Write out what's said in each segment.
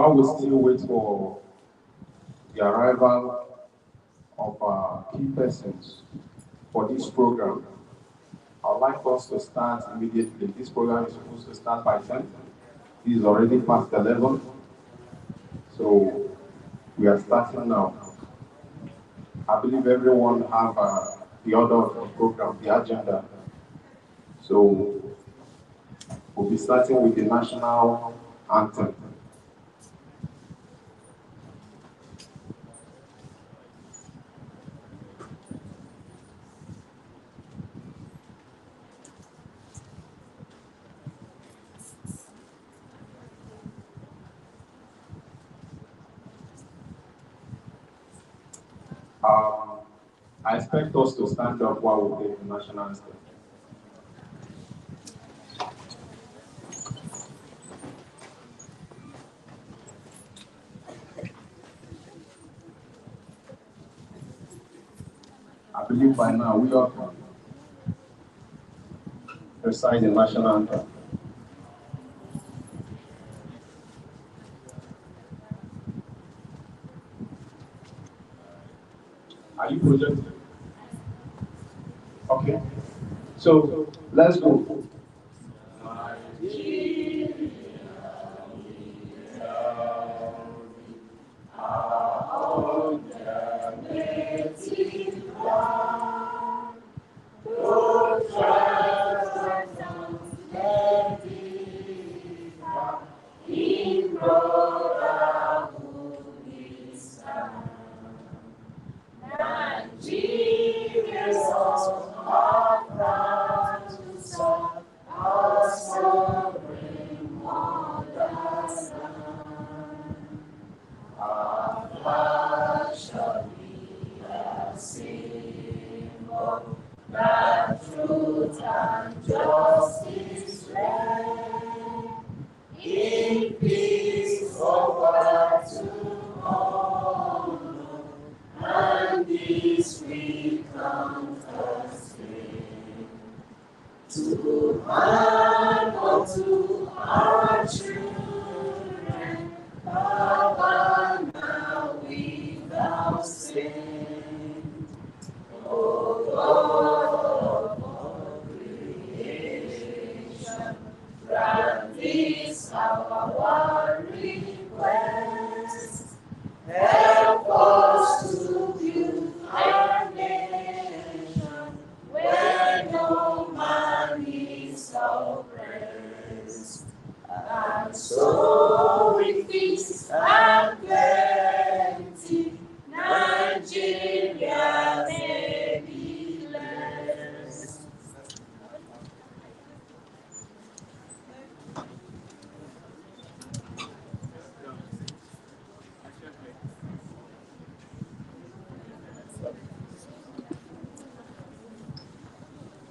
while we still wait for the arrival of key persons for this program, I'd like us to start immediately. This program is supposed to start by 10. This is already past 11. So we are starting now. I believe everyone have the order of the program, the agenda. So we'll be starting with the national anthem. I expect us to stand up while we take the national anthem. I believe by now we all can recite the national anthem. Are you projecting? Okay. So let's go.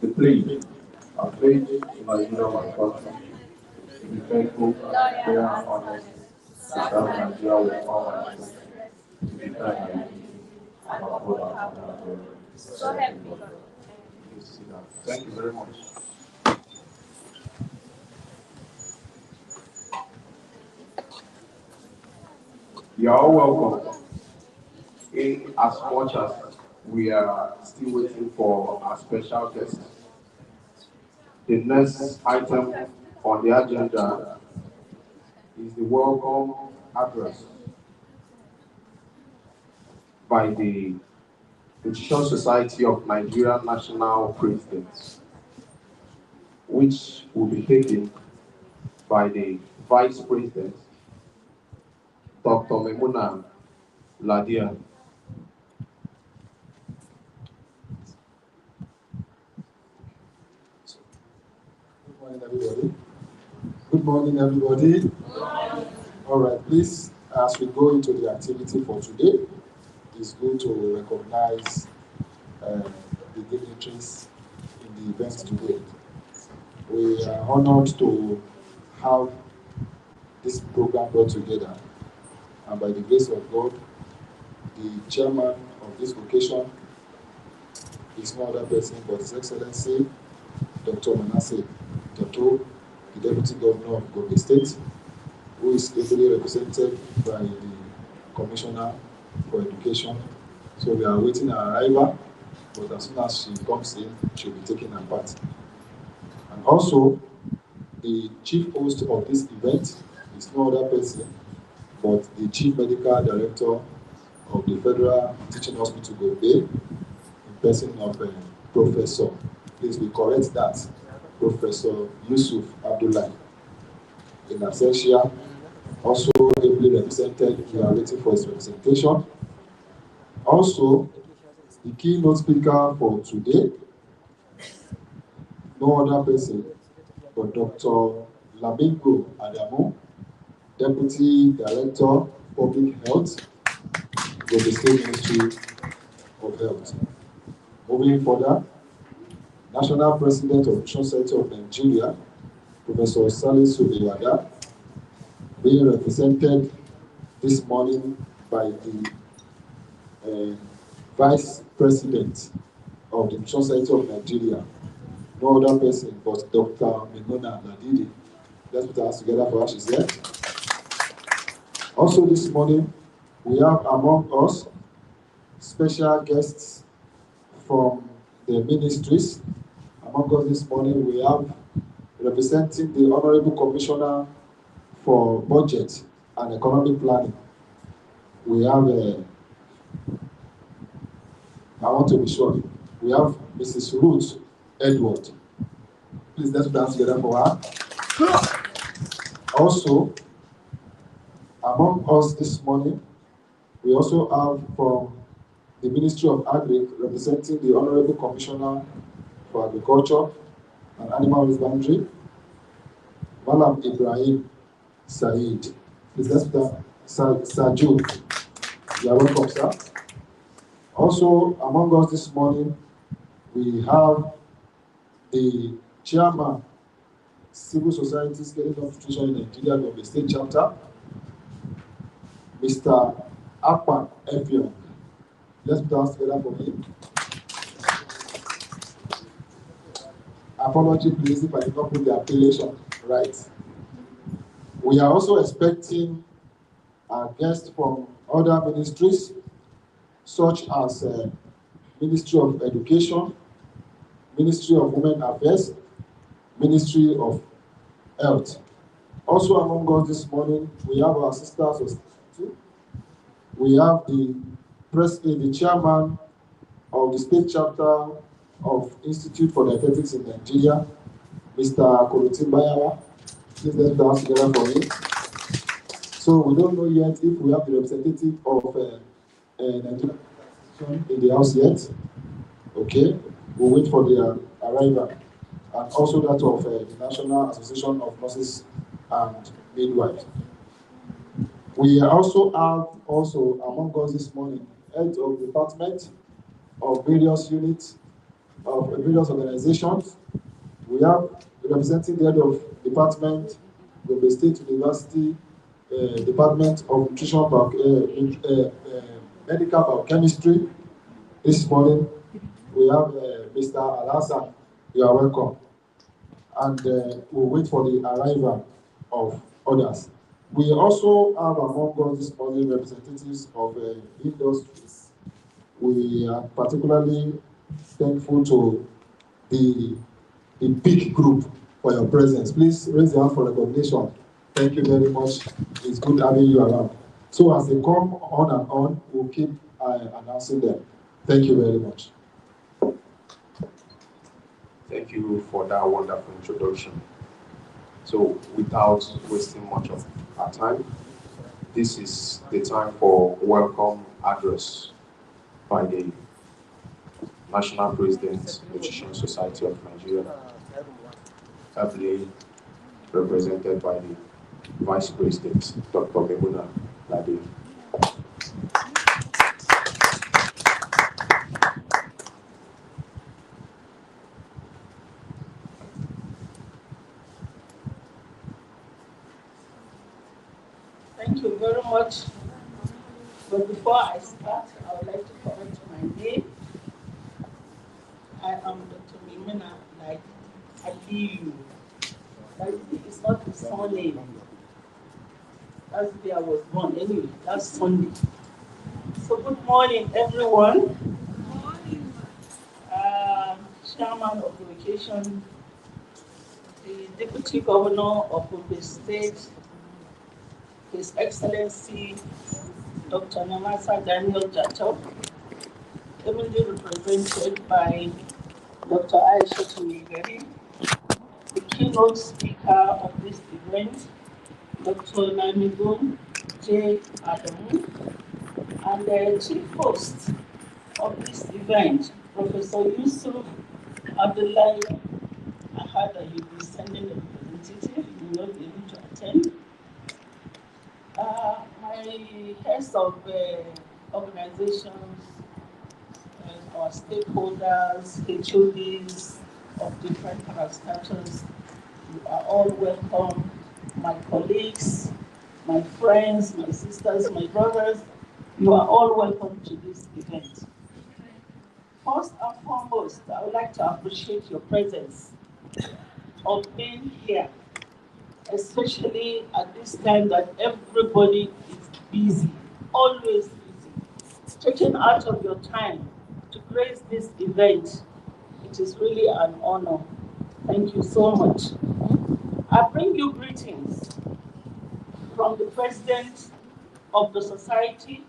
The pledge. I pledge to Nigeria my country to be faithful, fair, and honest, to serve Nigeria with all my strength, to defend my duty, and uphold our common glory. So help me God. Thank you very much. You are all welcome. In as much as we are still waiting for our special guest, the next item on the agenda is the welcome address by the Nutrition Society of Nigeria National President, which will be taken by the Vice President, Dr. Memuna Ladia. Everybody. Good morning, everybody. Good morning. All right, please, as we go into the activity for today, it's good to recognize the dignitaries in the event today. We are honored to have this program brought together, and by the grace of God, the chairman of this occasion is no other person but His Excellency Dr. Manasseh Dr. the Deputy Governor of Gombe State, who is ably represented by the Commissioner for Education. So we are waiting her arrival, but as soon as she comes in, she'll be taking her part. And also, the chief host of this event is no other person but the Chief Medical Director of the Federal Teaching Hospital Gombe, in person of Professor, please we correct that, Professor Yusuf Abdullah. In absentia, also ably represented, we are waiting for his representation. Also, the keynote speaker for today, no other person but Dr. Labingo Adamu, Deputy Director, Public Health, Gombe State Ministry of Health. Moving further, National President of Nutrition Center of Nigeria, Professor Salisu Iwada, being represented this morning by the Vice President of the Nutrition Center of Nigeria, no other person but Dr. Minona Ladidi. Let's put our hands together for her, she's here. Also this morning, we have among us special guests from the ministries. Among us this morning, we have representing the Honorable Commissioner for Budget and Economic Planning. We have, I want to be sure, we have Mrs. Ruth Edward. Please let's dance together for her. Also, among us this morning, we also have from the Ministry of Agri, representing the Honorable Commissioner for Agriculture and Animal Husbandry, Malam Ibrahim Saeed. Please let's put Saju. You are welcome, sir. Also, among us this morning, we have the Chairman, Civil Society Scaling of Nutrition in Nigeria, Gombe State Chapter, Mr. Akpan Efiong. Let's put our hands together for him. Apology, please, if I did not put the appellation right. We are also expecting our guests from other ministries, such as Ministry of Education, Ministry of Women Affairs, Ministry of Health. Also among us this morning, we have our sisters. We have the president, the chairman of the state chapter of Institute for Dietetics in Nigeria, Mr. Kolotimbayawa. Please let's dance together for him. So we don't know yet if we have the representative of Nigeria in the house yet. Okay, we'll wait for their arrival. And also that of the National Association of Nurses and Midwives. We also have among us this morning heads of department of various units of various organizations. We have representing the head of department, Gombe State University, Department of Nutrition, Medical Biochemistry. This morning, we have Mr. Alhassan. You are welcome. And we'll wait for the arrival of others. We also have among us this morning representatives of industries. We are particularly thankful to the big group for your presence. Please raise your hand for recognition. Thank you very much. It's good having you around. So as they come on and on, we'll keep announcing them. Thank you very much. Thank you for that wonderful introduction. So without wasting much of our time, this is the time for welcome address by the National President, Nutrition Society of Nigeria, ably represented by the Vice President, Dr. Minona Ladidi. Thank you very much. But before I start, I would like to correct my name. I am Dr. Minona Ladidi. Ladidi is not the surname. That's the day I was born anyway, last Sunday. So good morning, everyone. Chairman of the occasion, the Deputy Governor of Gombe State, His Excellency Dr. Namasa Daniel Jato, heavily represented by Dr. Aisha Tumigari, the keynote speaker of this event, Dr. Namigun J. Adamu, and the chief host of this event, Professor Yusuf Abdullahi. I heard that you'll be sending a representative, you will not be able to attend. My heads of organizations, our stakeholders, HODs of different parastatals, you are all welcome. My colleagues, my friends, my sisters, my brothers, you are all welcome to this event. First and foremost, I would like to appreciate your presence of being here, especially at this time that everybody is busy, always busy. Taking out of your time to grace this event, it is really an honor. Thank you so much. I bring you greetings from the President of the Society,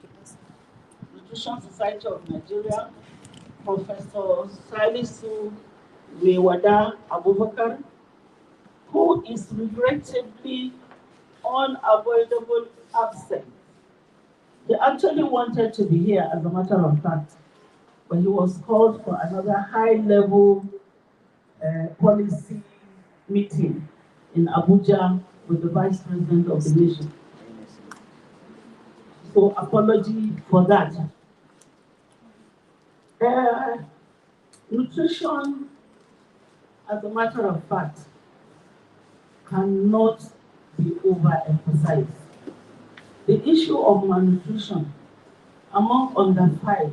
Nutrition Society of Nigeria, Professor Salisu Wewada Abubakar, who is regrettably unavoidable absent. He actually wanted to be here, as a matter of fact, but he was called for another high-level policy meeting in Abuja with the Vice President of the nation. So apology for that. Nutrition, as a matter of fact, cannot be overemphasized. The issue of malnutrition among under 5,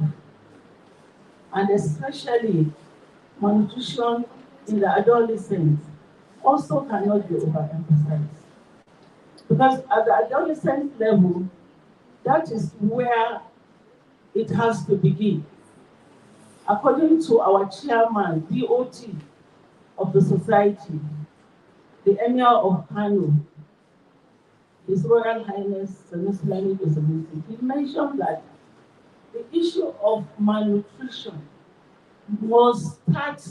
and especially malnutrition in the adolescents, also cannot be overemphasized. Because at the adolescent level, that is where it has to begin. According to our chairman, DOT of the society, the Emir of Kano, His Royal Highness Senestlani Disability, he mentioned that the issue of malnutrition must start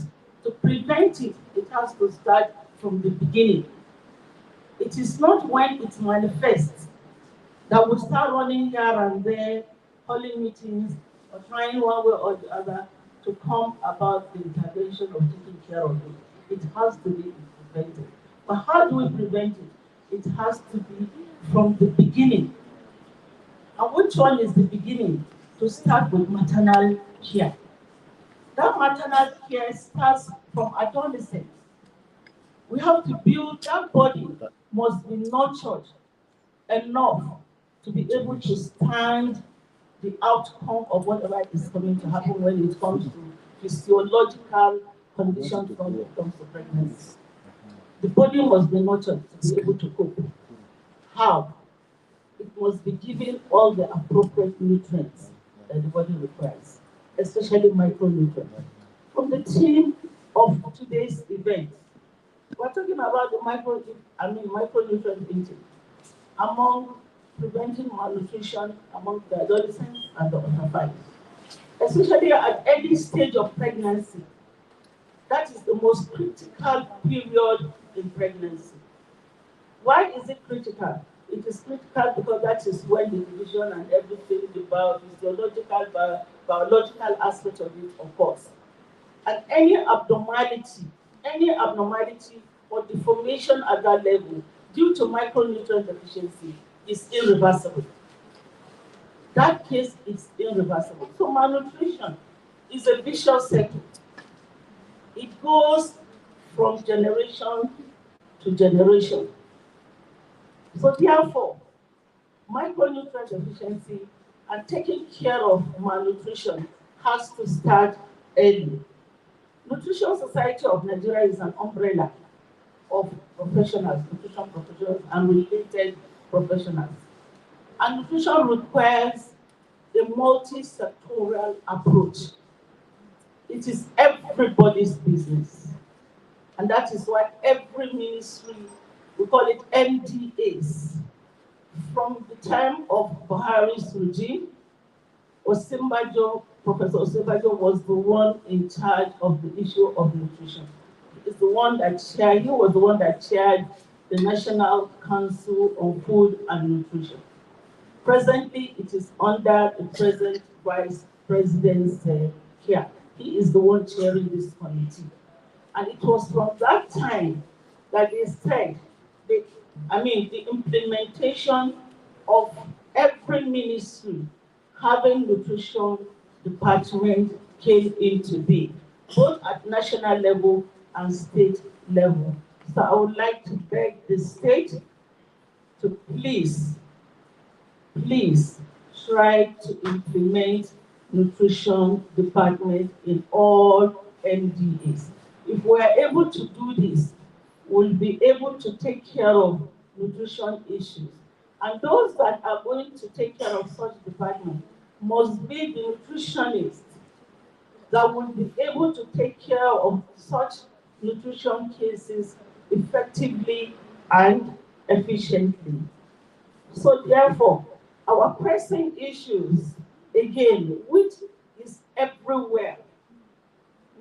to prevent it. It has to start from the beginning. It is not when it manifests that we start running here and there, holding meetings, or trying one way or the other to come about the intervention of taking care of it. It has to be prevented. But how do we prevent it? It has to be from the beginning. And which one is the beginning? To start with maternal care. That maternal care starts from adolescence. We have to build, that body must be nurtured enough to be able to stand the outcome of whatever is coming to happen when it comes to physiological conditions when it comes to pregnancy. The body must be nurtured to be able to cope. How? It must be given all the appropriate nutrients that the body requires, especially micronutrients. From the theme of today's event, we're talking about the micronutrient intake among preventing malnutrition among the adolescents and the under 5, especially at any stage of pregnancy. That is the most critical period in pregnancy. Why is it critical? It is critical because that is when the division and everything, the biological aspect of it occurs. And any abnormality or deformation at that level due to micronutrient deficiency is irreversible. That case is irreversible. So malnutrition is a vicious cycle. It goes from generation to generation. So therefore, micronutrient deficiency and taking care of malnutrition has to start early. Nutrition Society of Nigeria is an umbrella of professionals, nutrition professionals and related professionals. And nutrition requires a multi-sectoral approach. It is everybody's business. And that is why every ministry, we call it MDAs. From the time of Buhari's regime, Professor Osinbajo was the one in charge of the issue of nutrition. He was the one that chaired the National Council on Food and Nutrition. Presently, it is under the present Vice President's care. He is the one chairing this committee. And it was from that time that they said, the implementation of every ministry having nutrition department came into being, both at national level and state level. So I would like to beg the state to please try to implement nutrition department in all MDAs. If we are able to do this, we'll be able to take care of nutrition issues. And those that are going to take care of such department must be the nutritionists that will be able to take care of such nutrition cases effectively and efficiently. So therefore, our pressing issues, again, which is everywhere,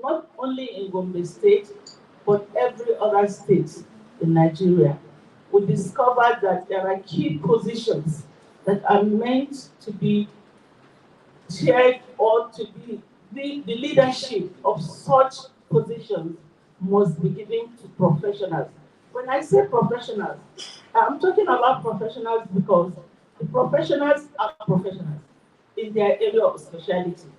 not only in Gombe State, but every other state in Nigeria, we discovered that there are key positions that are meant to be chaired or to be the leadership of such positions must be given to professionals. When I say professionals, I'm talking about professionals because the professionals are professionals in their area of specialty.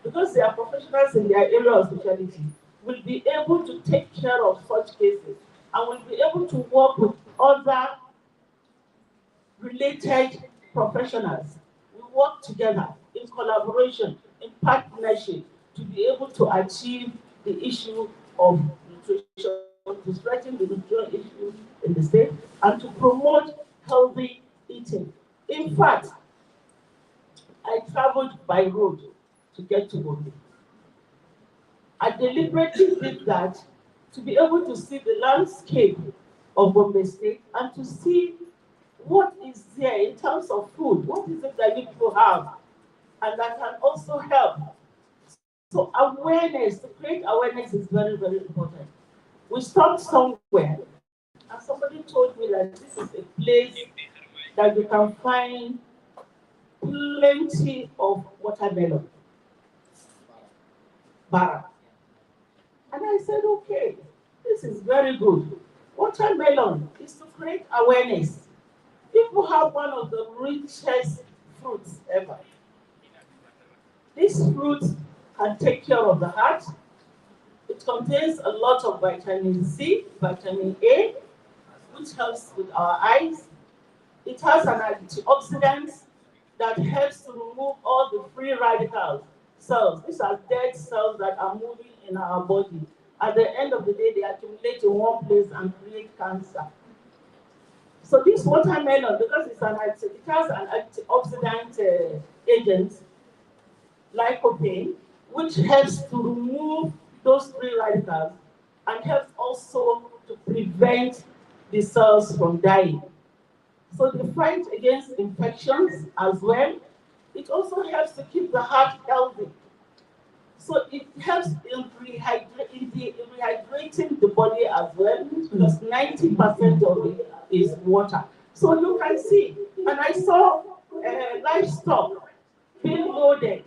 Because they are professionals in their area of specialty, will be able to take care of such cases and will be able to work with other related professionals. We work together in collaboration, in partnership to be able to achieve the issue of nutrition, to strengthen the nutrition issue in the state, and to promote healthy eating. In fact, I traveled by road to get to Gombe. I deliberately did that to be able to see the landscape of Gombe State and to see what is there in terms of food, what is it that you people have, and that can also help. So awareness, to create awareness is very, very important. We stopped somewhere, and somebody told me that this is a place that you can find plenty of watermelon, bara. And I said, okay, this is very good. Watermelon is to create awareness. People have one of the richest fruits ever. This fruit can take care of the heart. It contains a lot of vitamin C, vitamin A, which helps with our eyes. It has an antioxidant that helps to remove all the free radical cells. These are dead cells that are moving in our body. At the end of the day, they accumulate in one place and create cancer. So this watermelon, because it has an antioxidant agent, lycopene, which helps to remove those free radicals and helps also to prevent the cells from dying. So they fight against infections as well. It also helps to keep the heart healthy. So it helps in rehydrating the body as well, because 90% of it is water. So you can see, and I saw livestock being loaded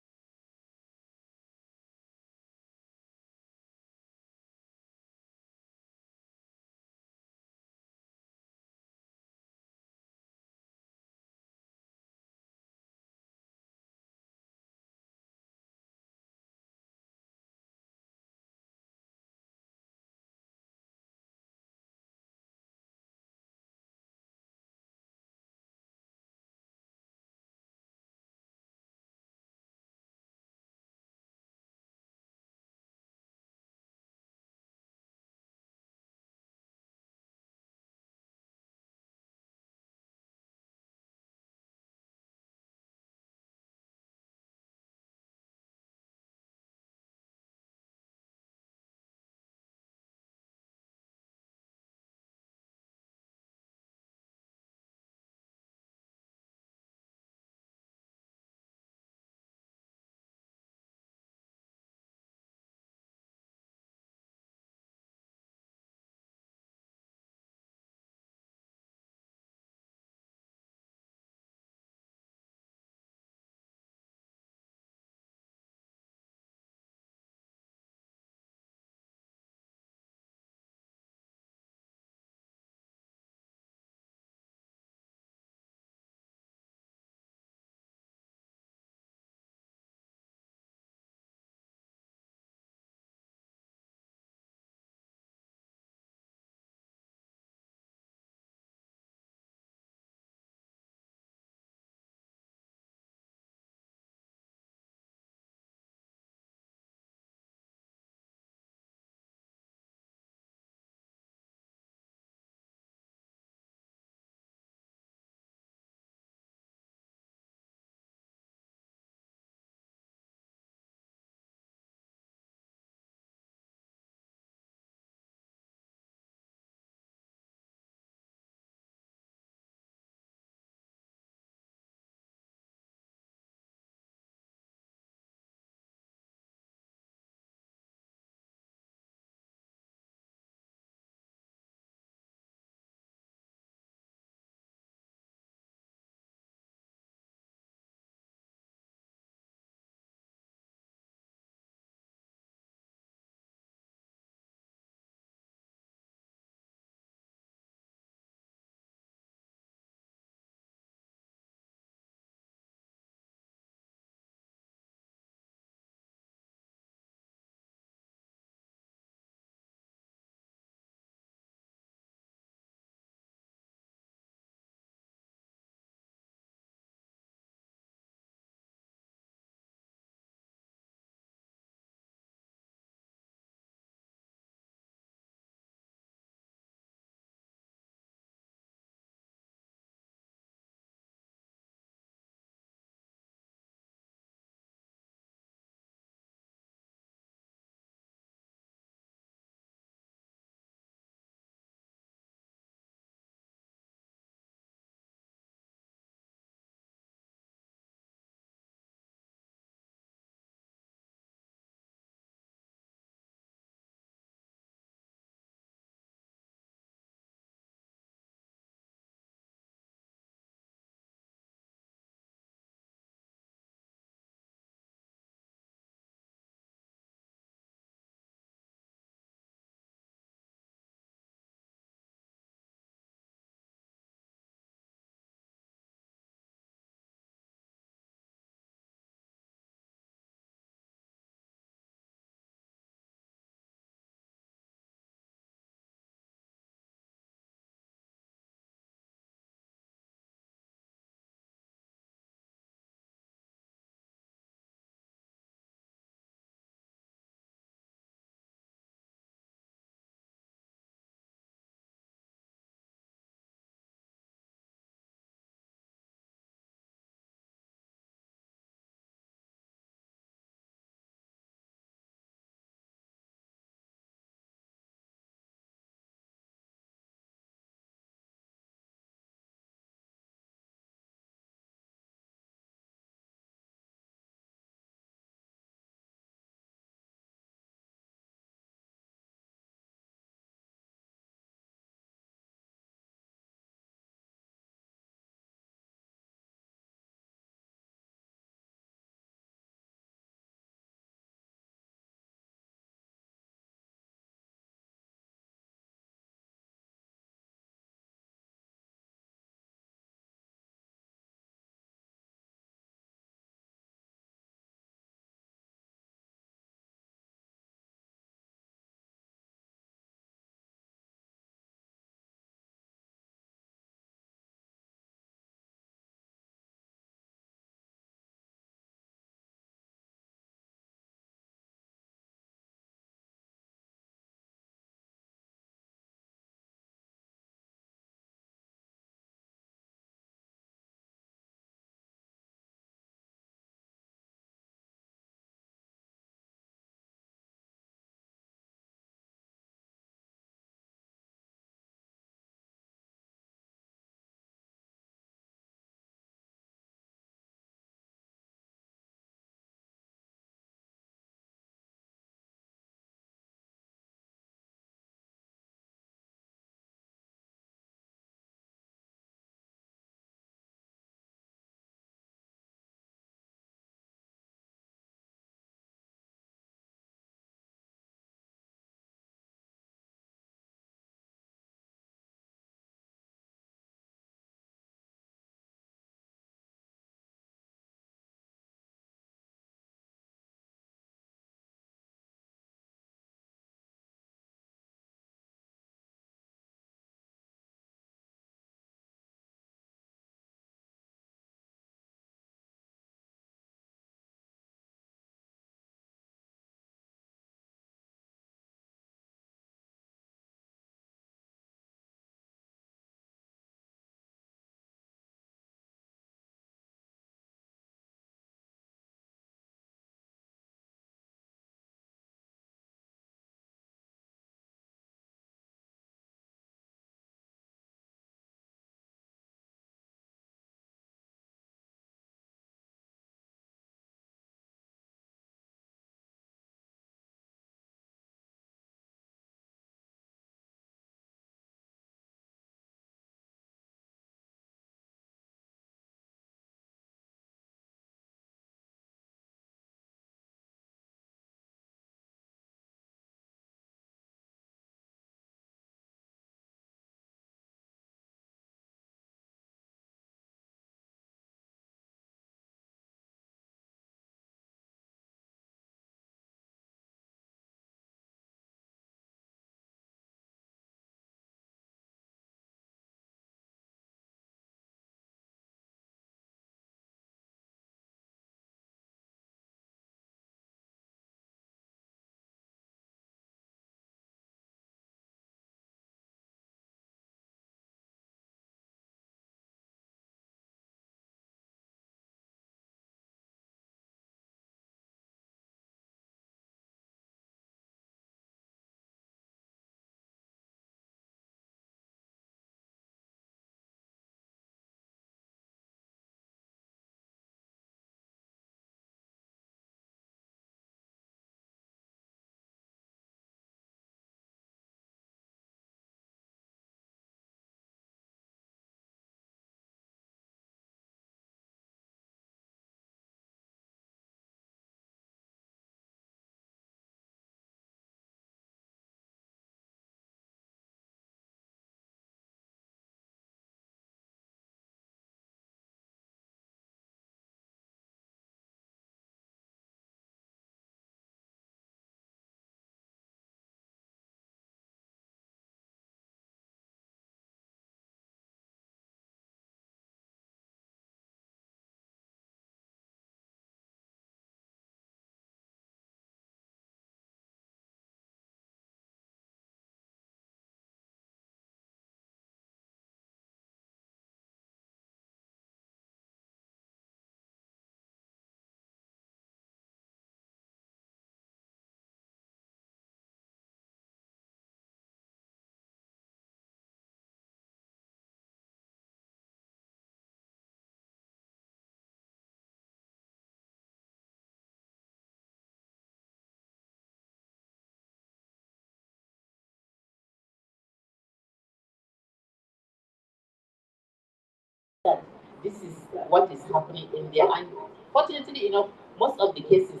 this is what is happening in there. And fortunately enough, most of the cases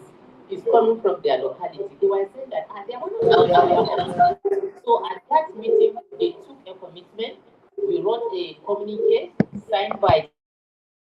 is coming from their locality. They were saying that they are one of their. So at that meeting, they took a commitment. We wrote a communique signed by the chairman of the organization, and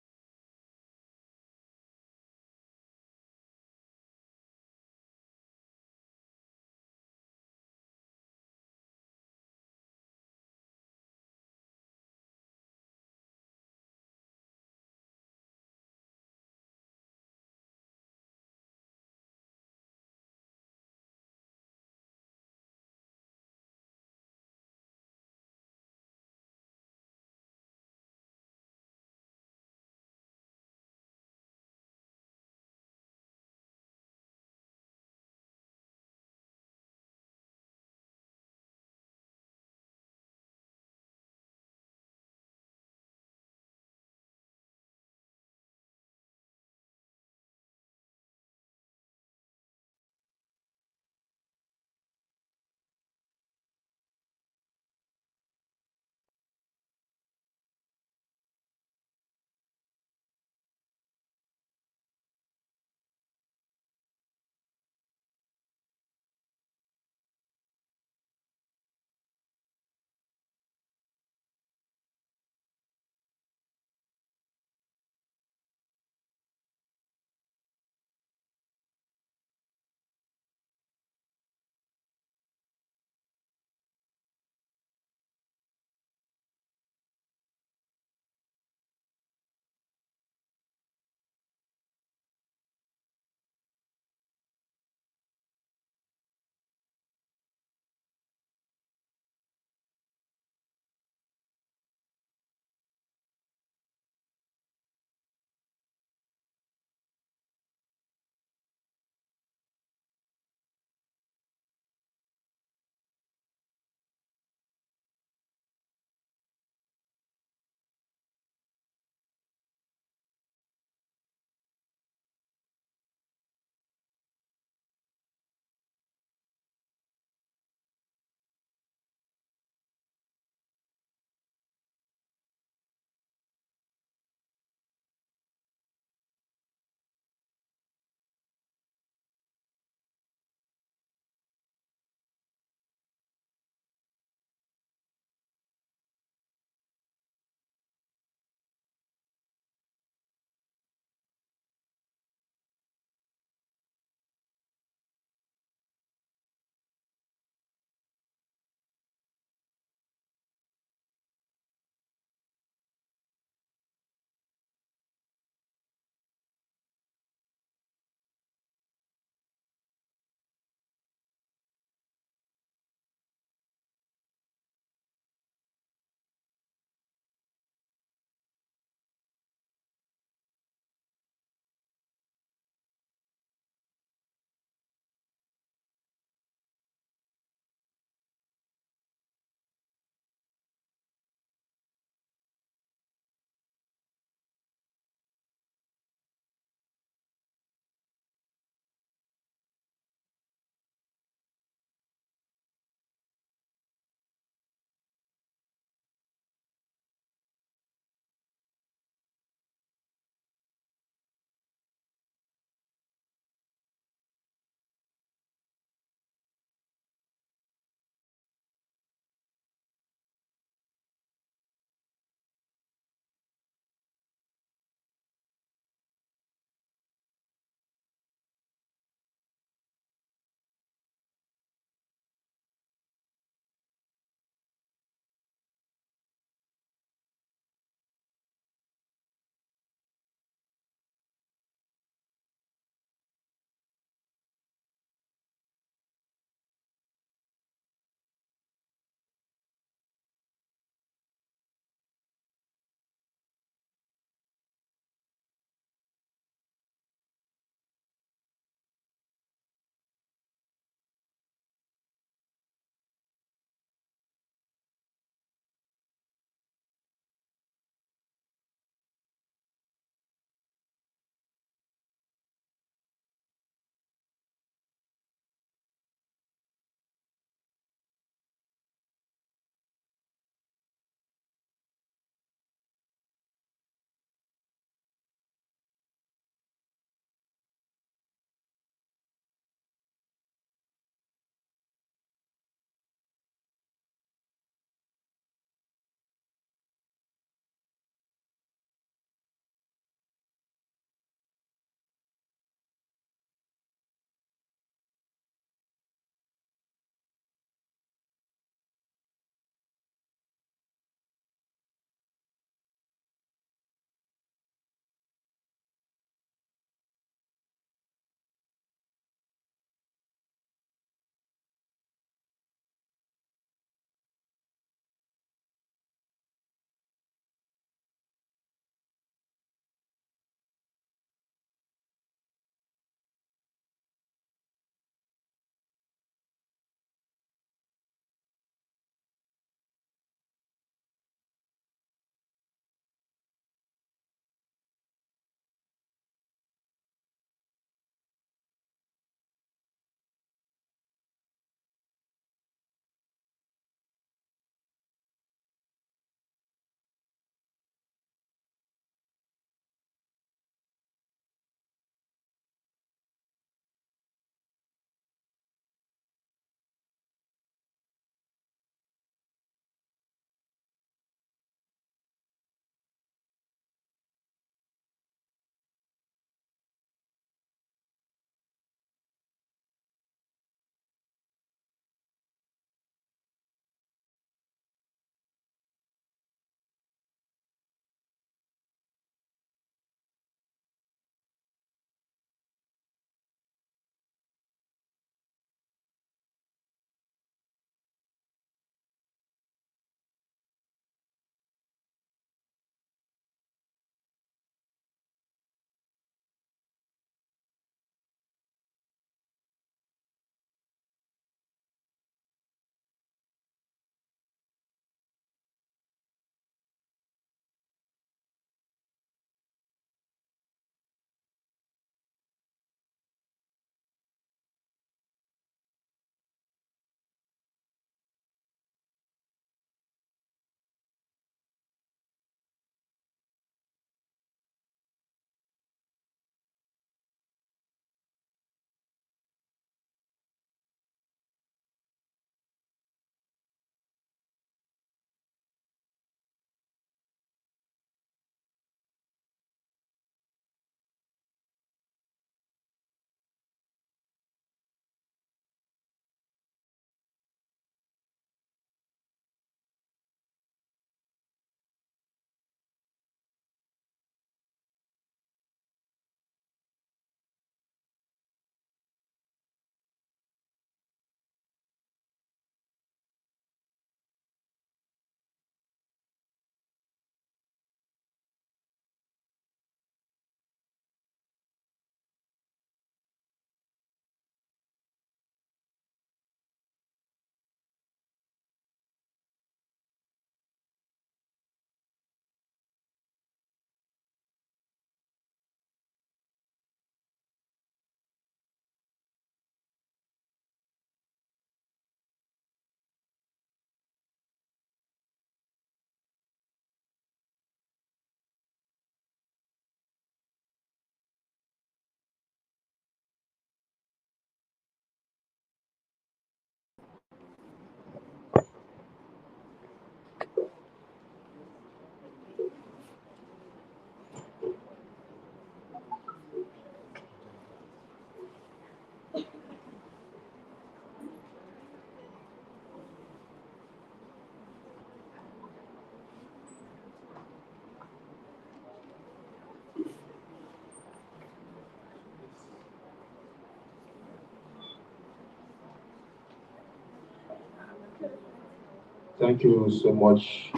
Thank you so much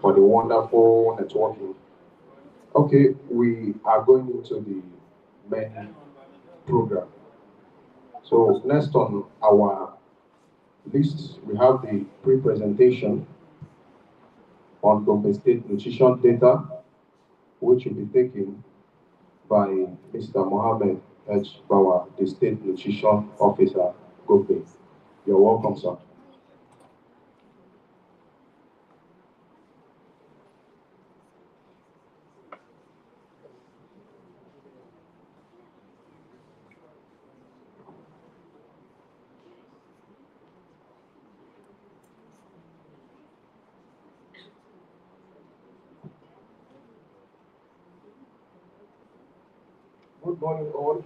for the wonderful networking. Okay, we are going into the main program. So next on our list, we have the pre-presentation on Gombe State nutrition data, which will be taken by Mr. Mohammed H. Bawa, the State Nutrition Officer, Gombe. You're welcome, sir. Good morning, all.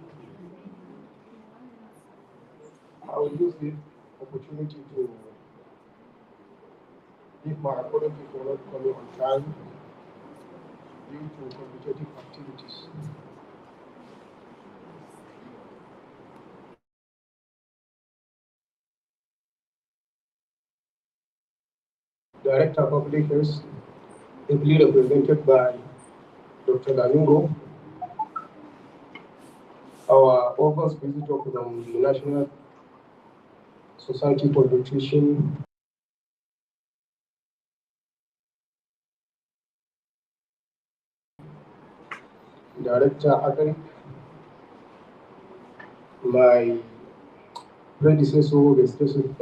I will use this opportunity to give my apology for not coming on time due to competitive activities. Director Public Health, ably represented by Dr. Lamingo, our august visitor from the National Society for Nutrition, Director Agri, my predecessor, the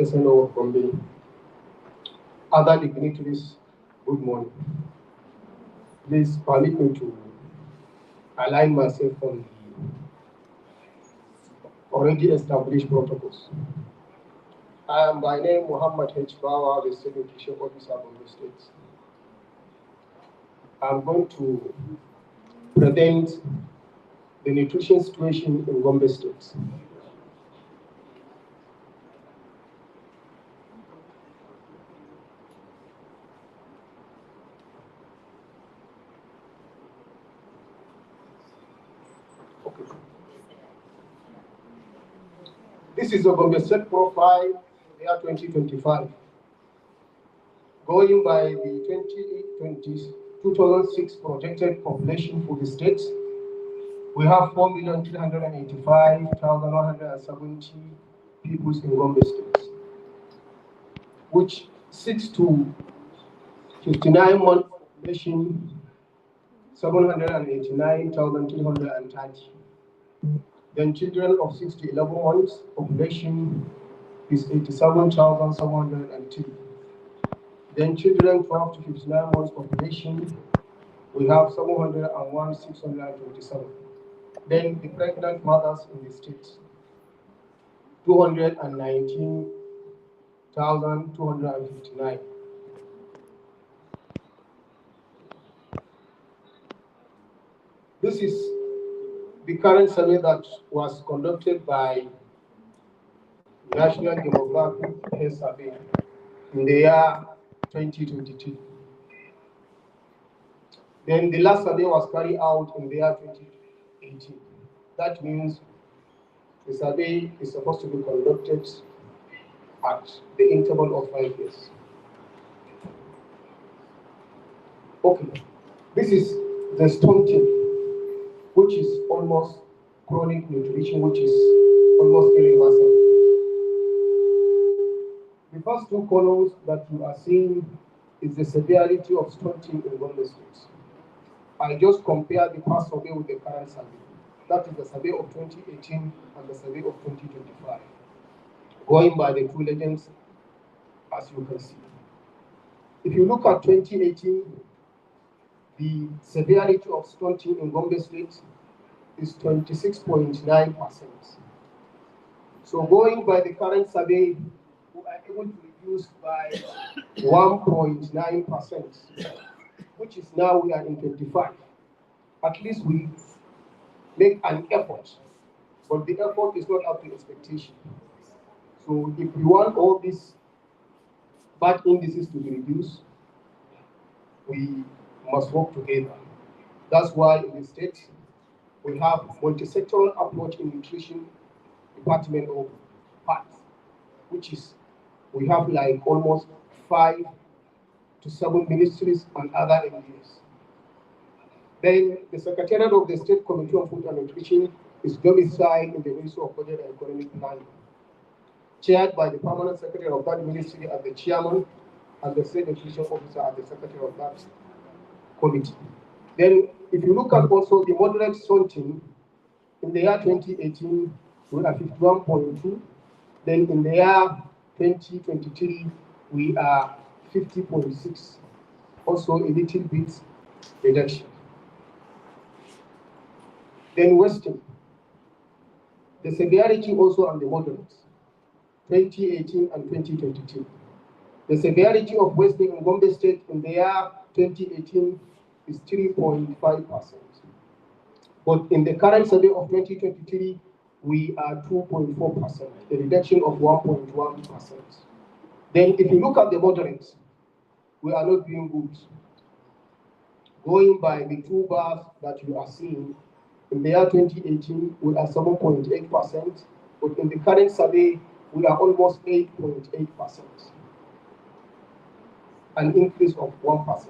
SNO of Gombe, other dignitaries, good morning. Please permit me to align myself on the already established protocols. I am by name Muhammad H. Bawa, the State Nutrition Officer of the state. I'm going to present the nutrition situation in Gombe State. Okay. This is the Gombe State profile year 2025. Going by the 2006 projected population for the state, we have 4,385,170 people in Gombe State, which 6 to 59-month population, 789,330. Then children of 6 to 11 months population is 87,702. Then children 12 to 59 months population, we have 701,627. Then the pregnant mothers in the state, 219,259. This is the current survey that was conducted by National Demographic Health Survey in the year 2022. Then the last survey was carried out in the year 2018. That means the survey is supposed to be conducted at the interval of 5 years. Okay, this is the stunting, which is almost chronic nutrition, which is almost irreversible. The first two columns that you are seeing is the severity of stunting in Gombe State. I just compare the past survey with the current survey. That is the survey of 2018 and the survey of 2025. Going by the two legends, as you can see. If you look at 2018, the severity of stunting in Gombe State is 26.9%. So going by the current survey, we are able to reduce by 1.9%, which is now we are in 25. At least we make an effort, but the effort is not up to expectation. So if we want all these bad indices to be reduced, we must work together. That's why in the state, we have multi-sectoral approach in nutrition department of PATH, which is we have like almost 5 to 7 ministries and other MDs. Then the Secretariat of the State Committee on Food and Nutrition is domiciled in the Ministry of Budget and Economic Planning, chaired by the Permanent Secretary of that ministry and the Chairman and the State Nutrition Officer and the Secretary of that committee. Then if you look at also the moderate stunting, in the year 2018, we are 51.2. Then in the year 2023, we are 50.6. Also a little bit reduction. Then wasting. The severity also on the moderate, 2018 and 2022. The severity of wasting in Gombe State in the year 2018 is 3.5%. But in the current survey of 2023, we are 2.4%, a reduction of 1.1%. Then if you look at the moderates, we are not doing good. Going by the two bars that you are seeing, in the year 2018, we are 7.8%, but in the current survey, we are almost 8.8%, an increase of 1%.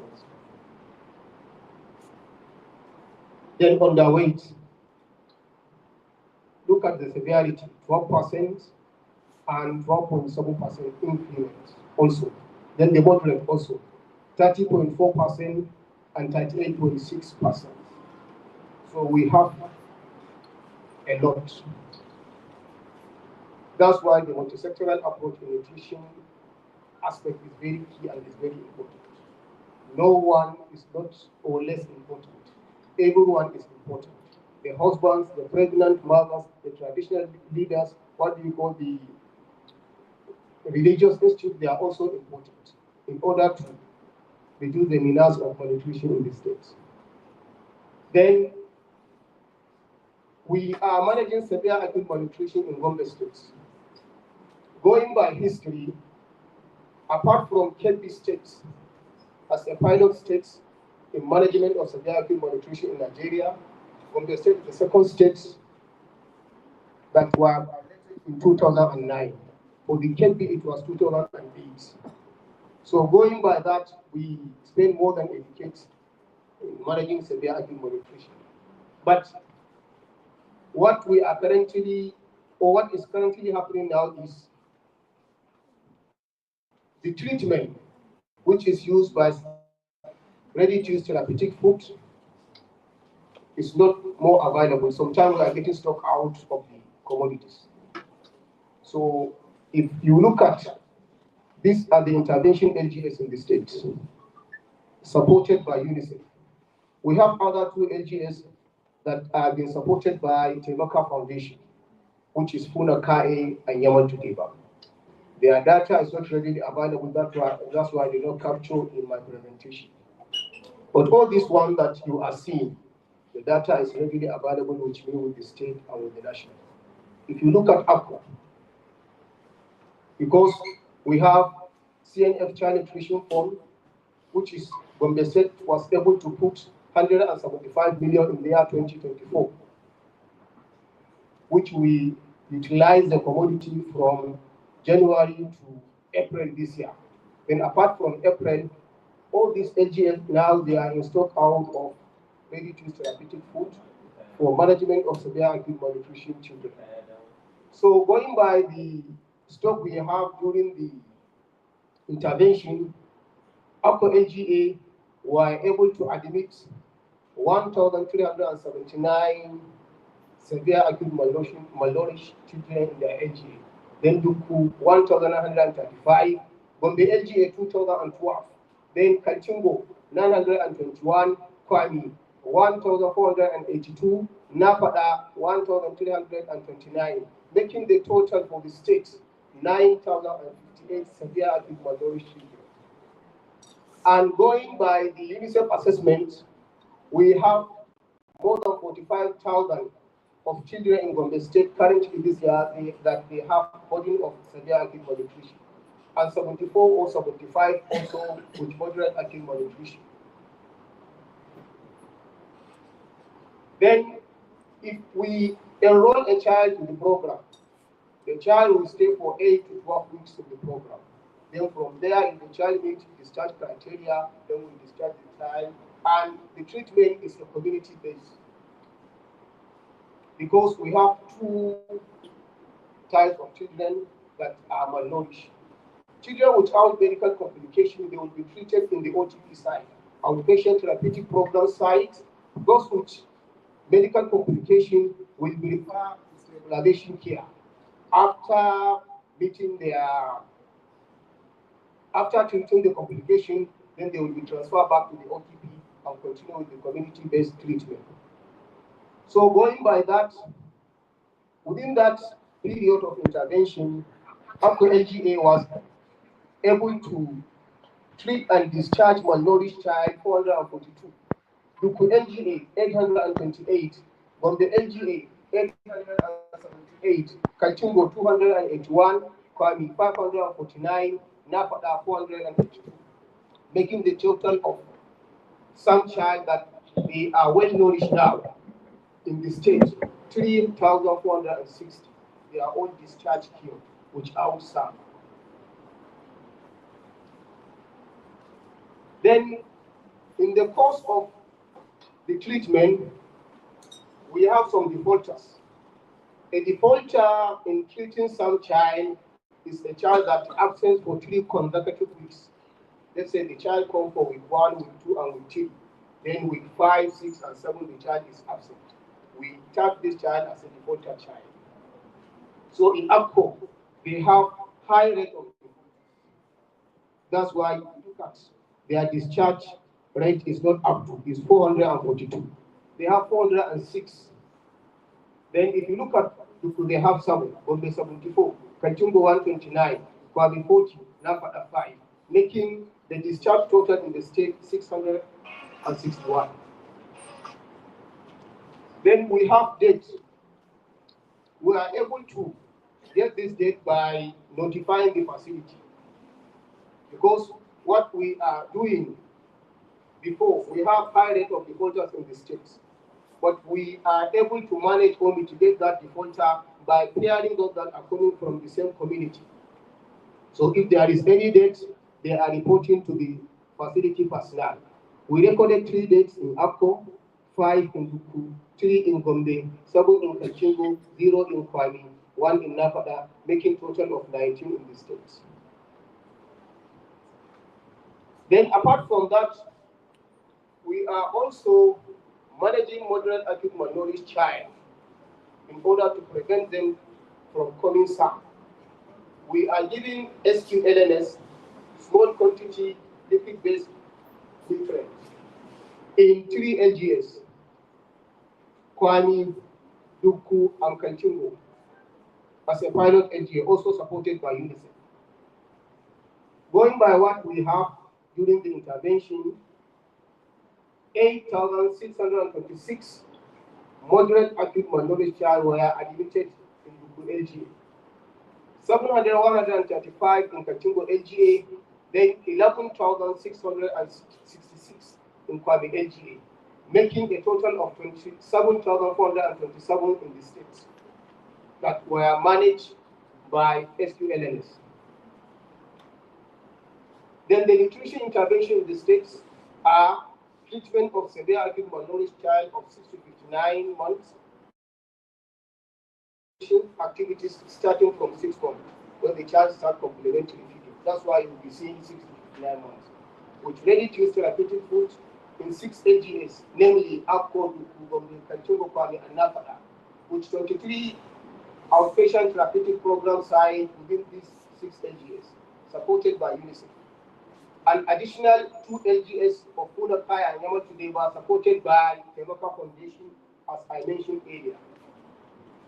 Then underweight, look at the severity, 12% and 12.7% increment also. Then the moderate also, 30.4% and 38.6%. So we have a lot. That's why the multi-sectoral approach in nutrition aspect is very key and is very important. No one is not or less important. Everyone is important. The husbands, the pregnant mothers, the traditional leaders, what do you call the religious institutes, they are also important in order to reduce the menace of malnutrition in the states. Then we are managing severe acute malnutrition in Gombe states. Going by history, apart from Gpmbe states as a pilot state in management of severe acute malnutrition in Nigeria, Gombe state is the second state that were elected in 2009. For the Gpmbe, it was 2008. So going by that, we spend more than a decade in managing severe acute malnutrition. But what we are currently, or what is currently happening now is the treatment which is used by ready-to-use therapeutic food is not more available. Sometimes we are getting stock out of the commodities. So if you look at these are the intervention LGS in the states, supported by UNICEF. We have other two LGS that have been supported by Temaka Foundation, which is Funa Kae and Yaman Tudeba. Their data is not readily available, that's why they don't capture in my presentation. But all these ones that you are seeing, the data is readily available, which means with the state and with the national. If you look at APCO, because we have CNF Child Nutrition Fund, which is Gombe State was able to put 175 million in the year 2024, which we utilize the commodity from January to April this year. Then apart from April, all these LGF now they are in stock out of ready-to-use therapeutic food for management of severe acute malnutrition children. So going by the stock we have during the intervention, APCO LGA were able to admit 1,379 severe acute malnourished children in their LGA. Then Duku 1,135, Gombe LGA 2,012, then Kachingo 921, Kwami 1,482, Napada 1,329, making the total for the state 9,058 severe acute malnourished children. And going by the UNICEF assessment, we have more than 45,000 of children in Gombe State currently this year that they have burden of severe acute malnutrition, and 74 or 75 also with moderate acute malnutrition. Then, if we enroll a child in the program, the child will stay for 8 to 12 weeks in the program. Then from there, if the child meets discharge criteria, then we discharge the child. And the treatment is a community-based, because we have two types of children that are malnourished. Children without medical complication, they will be treated in the OTP site, outpatient therapeutic program site. Those with medical complication will be referred to stabilization care. After meeting after treating the complication, then they will be transferred back to the OTP and continue with the community-based treatment. So going by that, within that period of intervention, APCO LGA was able to treat and discharge malnourished child 442. Duku LGA 828, Gombe LGA 878, Kaltungo 281, Kwami 549, Nafada 452, making the total of some child that they are well nourished now in the state 3,460. They are all discharged here without some. Then, in the course of the treatment, we have some defaulters. A defaulter in treating some child is a child that absent for 3 consecutive weeks. Let's say the child comes for week 1, week 2, and week 3. Then week 5, 6, and 7, the child is absent. We tag this child as a defaulter child. So in APCO, they have high rate of defaulters. That's why you look at their discharge rate is not up to, is 442. They have 406. Then if you look at, they have 7, Gombe 74, Kachungo 129, Kwabi 40, Nafada 5, making the discharge total in the state 661. Then we have dates. We are able to get this date by notifying the facility. Because what we are doing before, we have high rate of defaulters in the states. But we are able to manage or mitigate that defaulter by pairing those that are coming from the same community. So if there is any date, they are reporting to the facility personnel. We recorded 3 dates in APCO, 5 in Duku, 3 in Gombe, 7 in Kachingo, 0 in Kwami, 1 in Nafada, making total of 19 in the states. Then apart from that, we are also managing moderate acute malnourished child in order to prevent them from coming SAM. We are giving SQLNS, small quantity liquid-based nutrients, in 3 LGS, Kwani, Duku, and Kaltungo, as a pilot LGA, also supported by UNICEF. Going by what we have during the intervention, 8,626 moderate acute malnourished child were admitted in Duku LGA, 135 in Kachingo LGA, then 11,666 in Kwabi LGA, making a total of 27,427 in the states that were managed by SQLNS. Then the nutrition intervention in the states are treatment of severe acute malnourished child of 6 to 59 months, activities starting from 6 months, when the child starts complementary feeding. That's why you'll be seeing 6 to 59 months. With ready-to-use therapeutic foods in 6 AGS, namely APCO, Gombe, Kanchungo, Kwame, and Nafada, with 23 outpatient therapeutic program sites within these 6 LGS, supported by UNICEF. An additional 2 LGS of Unakai and Yamatoday were supported by the local foundation, as I mentioned earlier.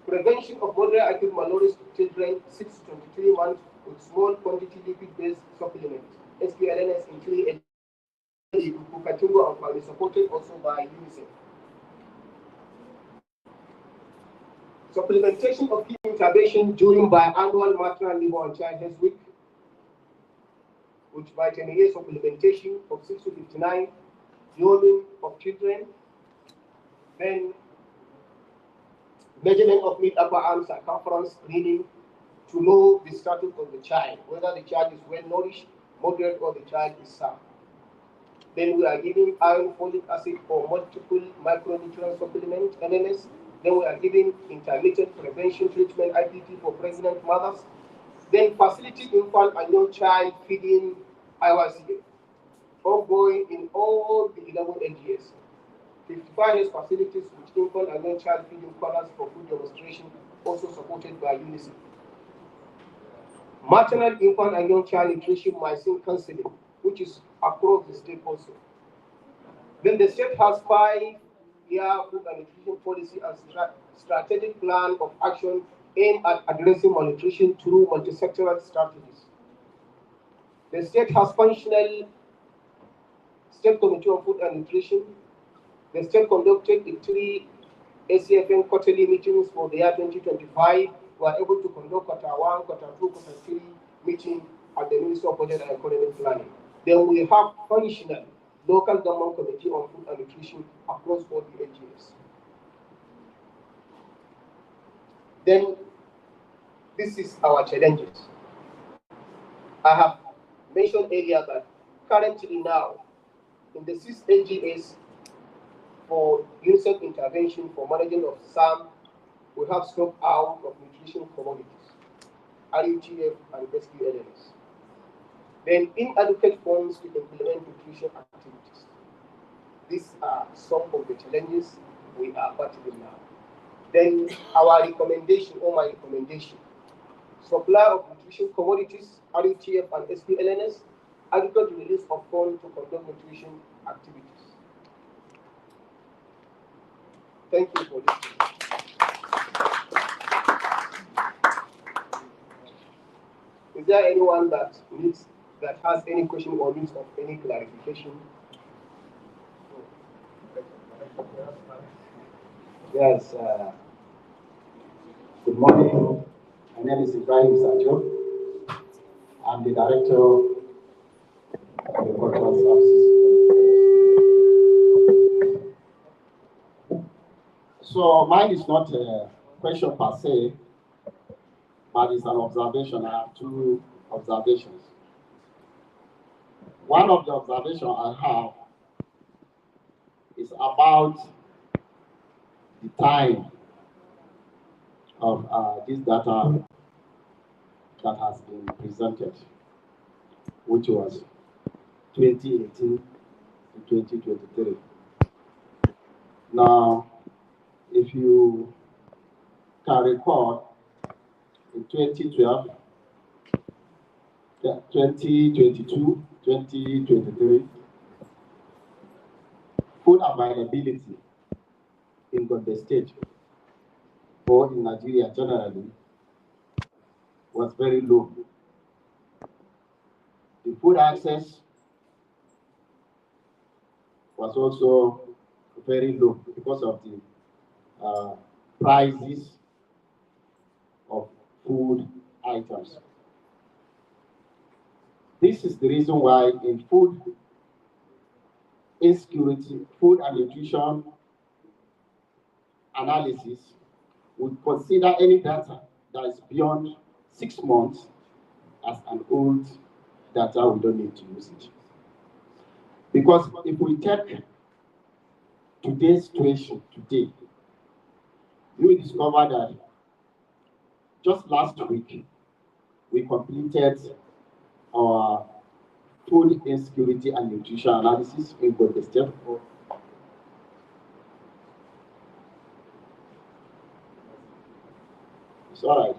Prevention of moderate acute malnourished children 6 to 23 months with small quantity liquid-based supplements, SQLNS in 3 LGS, supported also by UNICEF. Supplementation of key intervention during biannual maternal liver and child health week, with vitamin A supplementation of 6 to 59, yawning of children, then measurement of mid-upper arm circumference screening, to know the status of the child, whether the child is well nourished, moderate, or the child is sound. Then we are giving iron, folic acid, or multiple micronutrient supplement, NNS. Then we are giving intermittent prevention treatment, IPT, for pregnant mothers. Then facility infant and young child feeding, IYCA, ongoing in all the 11 LGS. 55 years facilities with infant and young child feeding corners for food demonstration, also supported by UNICEF. Maternal, infant, and young child nutrition mycin counseling, which is across the state also. Then the state has 5-year food and nutrition policy and strategic plan of action aimed at addressing malnutrition through multi-sectoral strategies. The state has functional State Committee on Food and Nutrition. The state conducted 3 ACFN quarterly meetings for the year 2025. We are able to conduct quarter 1, quarter 2, quarter 3 meeting at the Ministry of Budget and Economic Planning. Then we have functional local government committee on food and nutrition across all the LGS. Then this is our challenges. I have mentioned earlier that currently now in the 6 LGS for UNICEF intervention for managing of SAM, we have stock out of nutrition commodities, RUTF and SQLNS. Then inadequate funds to implement nutrition activities. These are some of the challenges we are battling now. Then our recommendation, or my recommendation, supply of nutrition commodities, RUTF and SQLNS, adequate release of funds to conduct nutrition activities. Thank you for listening. Is there anyone that has any question or needs of any clarification? Yes. Good morning. My name is Ibrahim Sajo. I'm the director of the Cultural Services. So mine is not a question per se, but it's an observation. I have 2 observations. One of the observations I have is about the time of this data that has been presented, which was 2018 to 2023. Now, if you can recall, in 2012, 2022, 2023, food availability in Gombe State or in Nigeria generally was very low. The food access was also very low because of the prices of food items. This is the reason why in food insecurity, food and nutrition analysis would consider any data that is beyond 6 months as an old data. We don't need to use it. Because if we take today's situation today, you will discover that just last week, we completed our food insecurity and nutrition analysis in Gombe State. It's all right.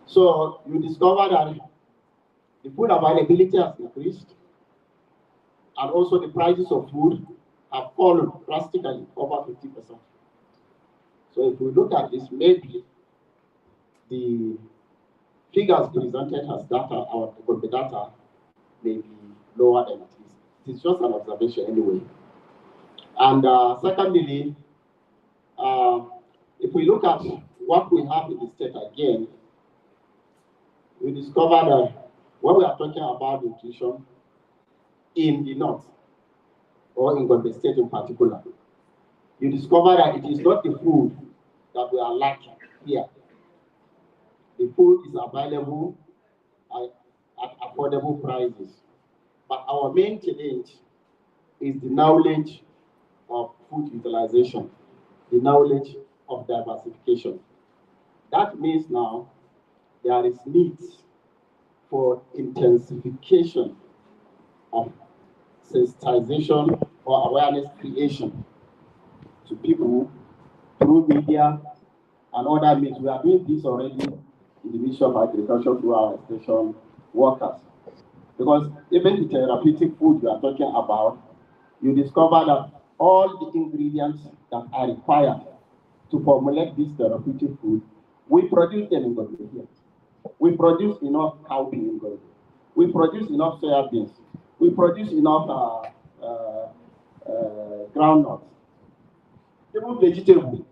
So you discover that the food availability has increased, and also the prices of food have fallen drastically, over 50%. So if we look at this, maybe the figures presented as data, our Gombe data, may be lower than it is. It's just an observation anyway. And secondly, if we look at what we have in the state again, we discover that when we are talking about nutrition in the north, or in Gombe State in particular, you discover that it is not the food that we are lacking here. the food is available at affordable prices. But our main challenge is the knowledge of food utilization, the knowledge of diversification. That means now there is need for intensification of sensitization or awareness creation to people through media and other means. We are doing this already in the Ministry of Agriculture through our station workers. Because even the therapeutic food you are talking about, you discover that all the ingredients that are required to formulate this therapeutic food, we produce them in Gombe here. We produce enough cowpea in Gombe. We produce enough soya beans. We produce enough groundnuts. Even vegetable,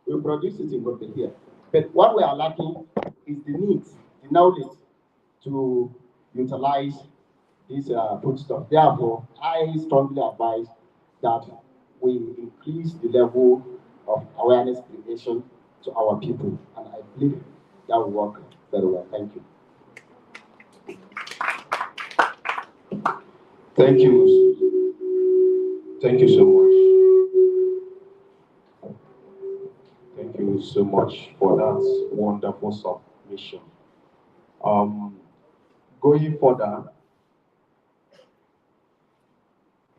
we produce it in Gombe here. But what we are lacking is the needs, the knowledge to utilize this foodstuff. Therefore, I strongly advise that we increase the level of awareness creation to our people, and I believe that will work very well. Thank you. Thank you. Thank you so much. Thank you so much for that wonderful submission. Going further,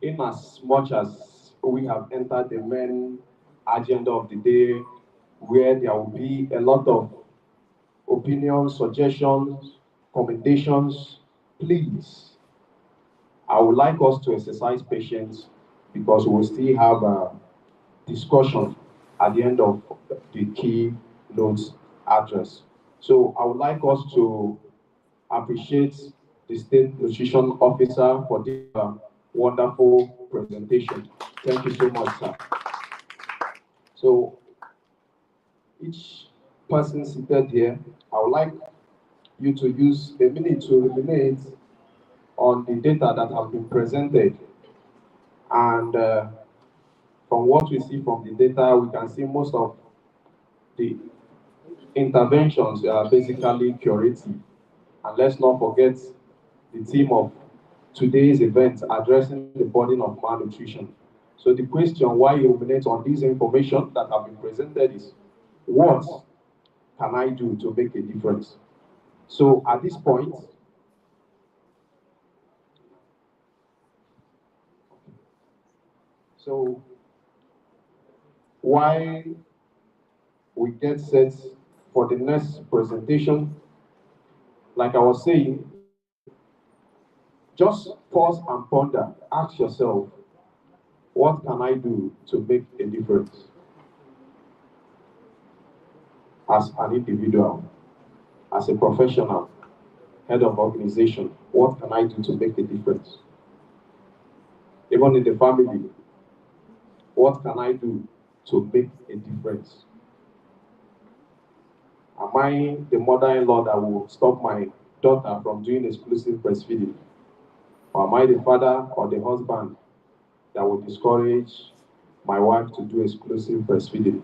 in as much as we have entered the main agenda of the day, where there will be a lot of opinions, suggestions, commendations, please, I would like us to exercise patience because we will still have a discussion at the end of the keynote address. So I would like us to appreciate the State Nutrition Officer for this wonderful presentation. Thank you so much, sir. So each person seated here, I would like you to use a minute to ruminate on the data that have been presented. And from what we see from the data, we can see most of the interventions are basically curative. And let's not forget the theme of today's event, addressing the burden of malnutrition. So the question why you ruminate on this information that have been presented is, what can I do to make a difference? So at this point, so while we get set for the next presentation, like I was saying, just pause and ponder, ask yourself, what can I do to make a difference? As an individual, as a professional, head of organization, what can I do to make a difference? Even in the family, what can I do to make a difference? Am I the mother-in-law that will stop my daughter from doing exclusive breastfeeding? Or am I the father or the husband that will discourage my wife to do exclusive breastfeeding?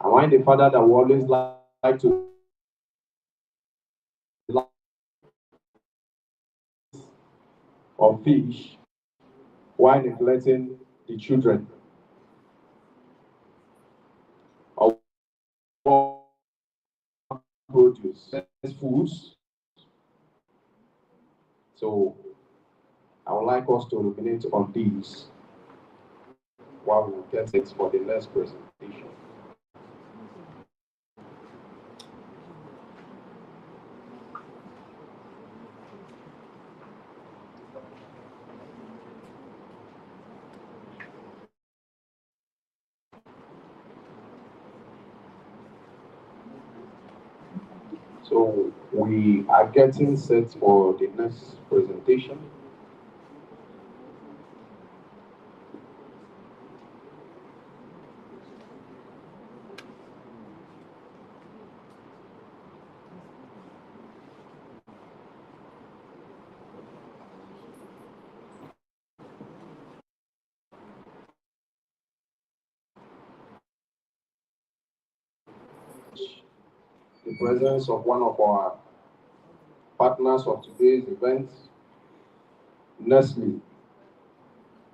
Am I the father that will always like to of fish while neglecting the children? Or produce foods? So I would like us to ruminate on these while we get it for the next presentation. So we are getting set for the next presentation. the presence of one of our partners of today's event, Nestle.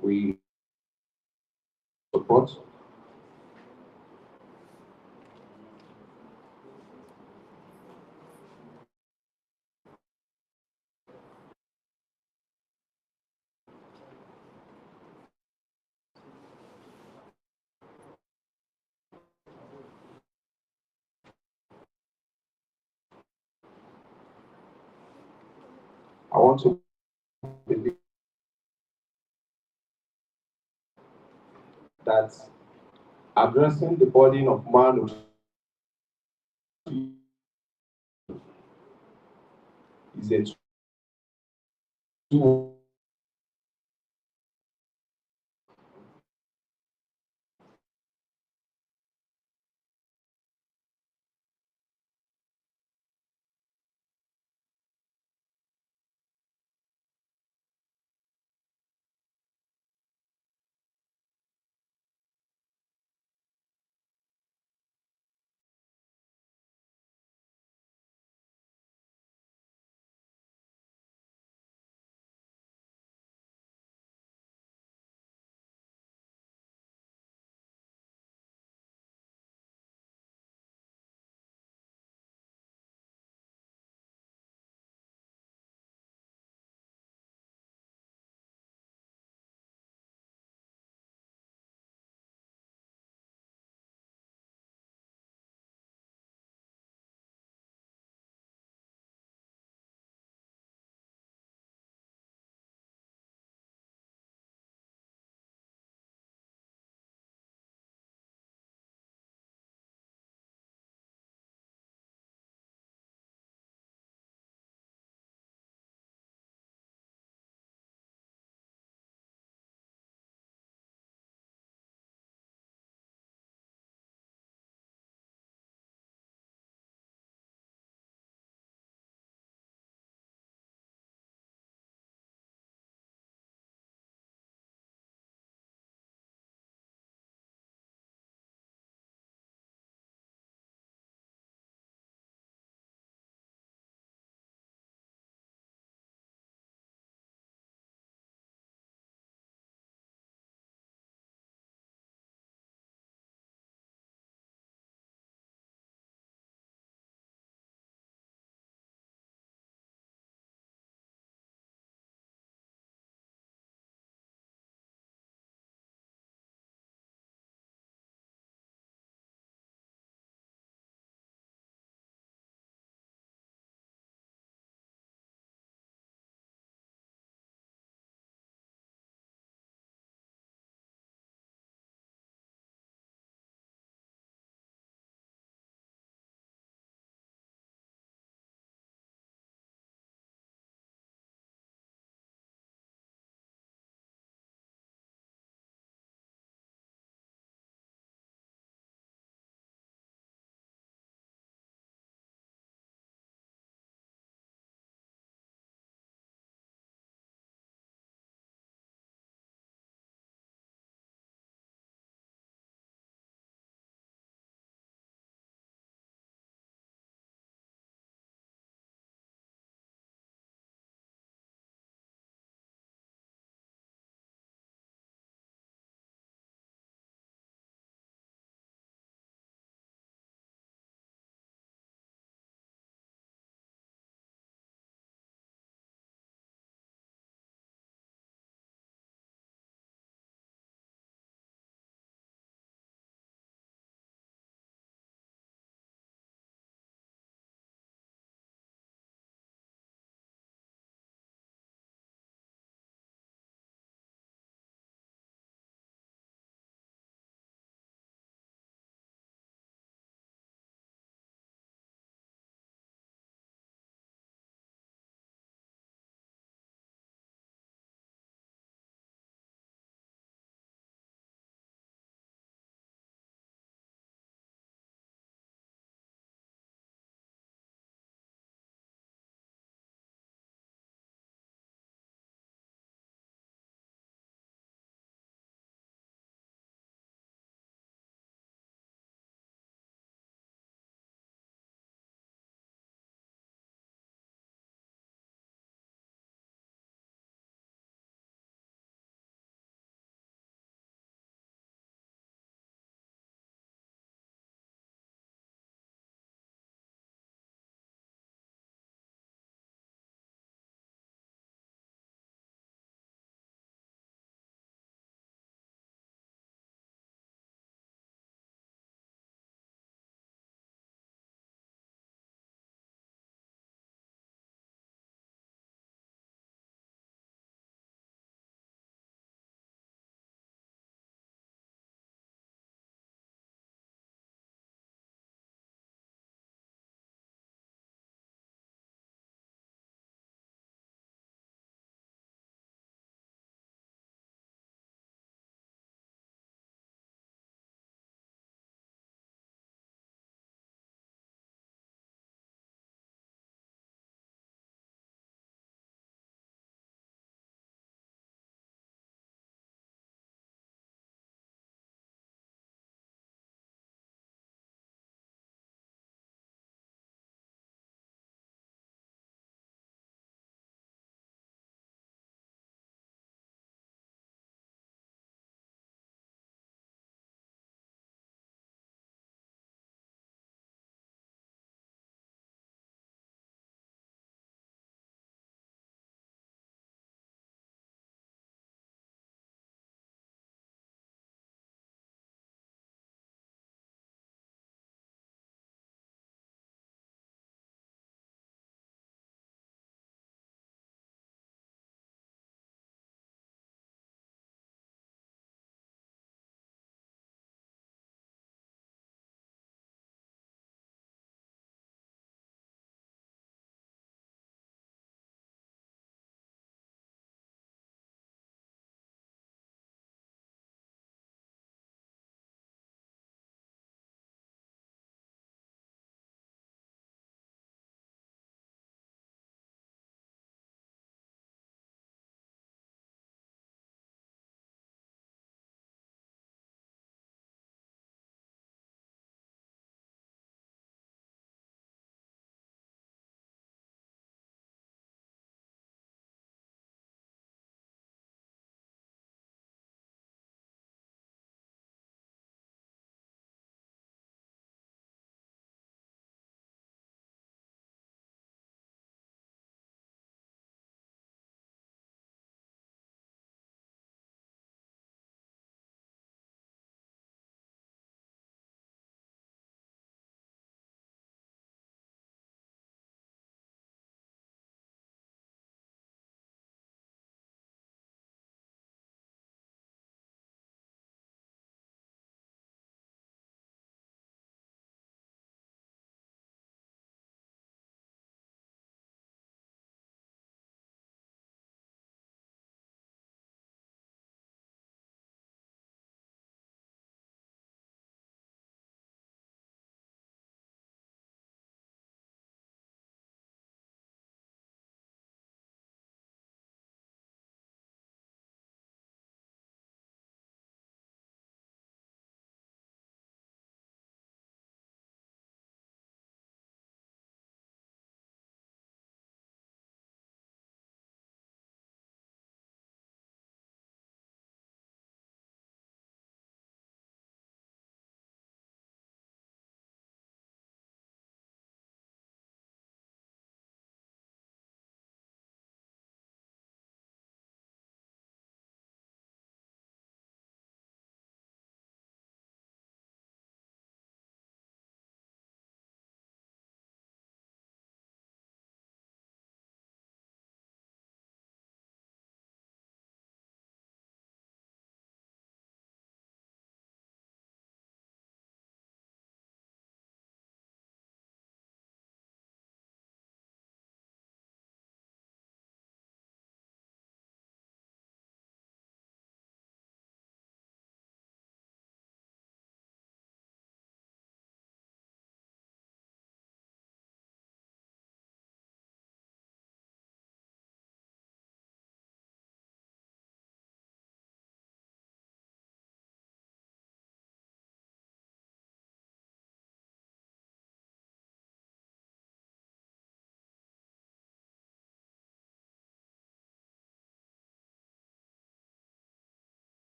We support. I want to believe that addressing the burden of malnutrition is a tool.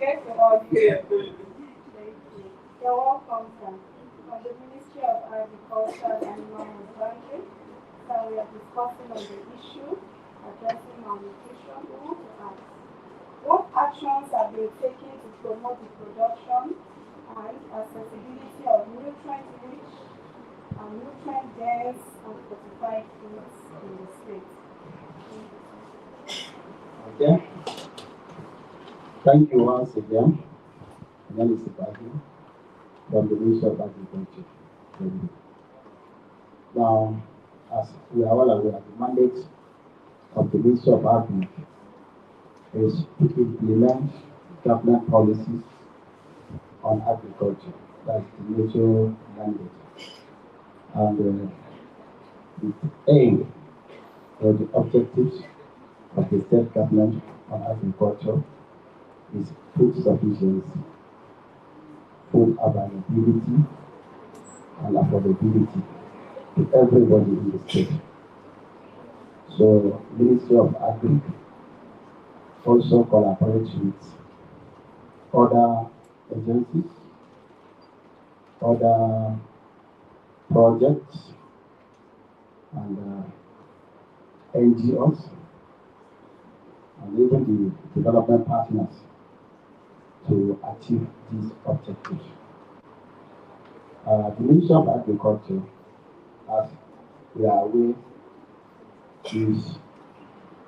get to all here. Thank you. You're welcome, sir. From the Ministry of Agriculture and Animal Husbandry, so we are discussing on the issue addressing malnutrition. We want to ask, what actions have been taken to promote the production and accessibility of nutrient-rich and nutrient-dense and fortified foods in the state? Okay. Thank you once again. My name is Ibrahim from the Ministry of Agriculture. Now, as we are all aware, the mandate of the Ministry of Agriculture is to implement government policies on agriculture. That's the major mandate. And the aim or the objectives of the state government on agriculture is food sufficiency, food availability, and affordability to everybody in the state. So, Ministry of Agri also collaborates with other agencies, other projects, and NGOs, and even the development partners to achieve these objectives. The Ministry of Agriculture, as we are aware, is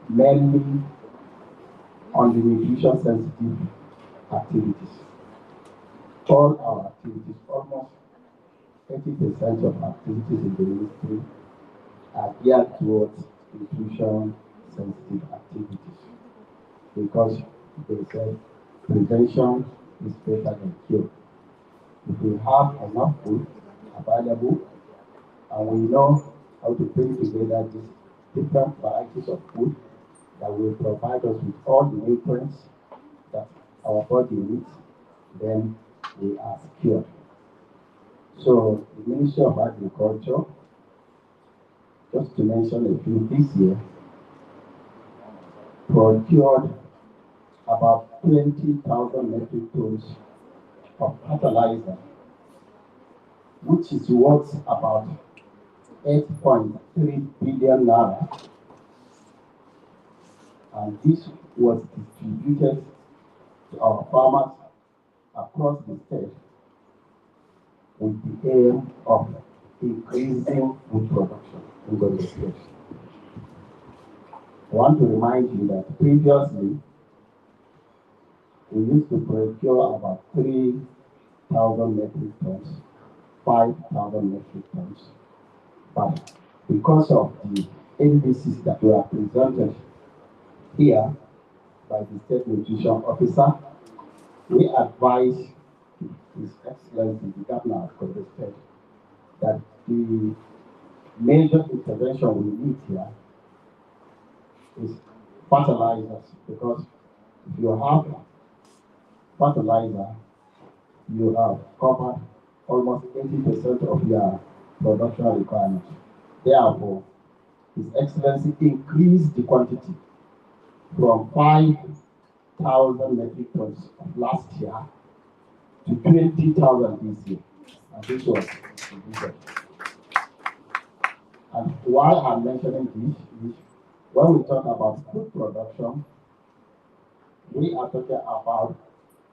mainly on the nutrition sensitive activities. All our activities, almost 80% of activities in the ministry are geared towards nutrition sensitive activities, because they said prevention is better than cure. If we have enough food available and we know how to bring together these different varieties of food that will provide us with all the nutrients that our body needs, then we are secured. So the Ministry of Agriculture, just to mention a few, this year procured about 20,000 metric tons of fertilizer, which is worth about 8.3 billion naira. And this was distributed to our farmers across the state with the aim of increasing food production in Gombe State. I want to remind you that previously we used to procure about 3,000 metric tons, 5,000 metric tons. But because of the NBCs that were presented here by the State Nutrition Officer, we advise His Excellency, the Governor of Gombe State, that the major intervention we need here is fertilizers, because if you have fertilizer, you have covered almost 80% of your production requirements. Therefore, His Excellency increased the quantity from 5,000 metric tons of last year to 20,000 this year. And this was the. And why I'm mentioning this is when we talk about food production, we are talking about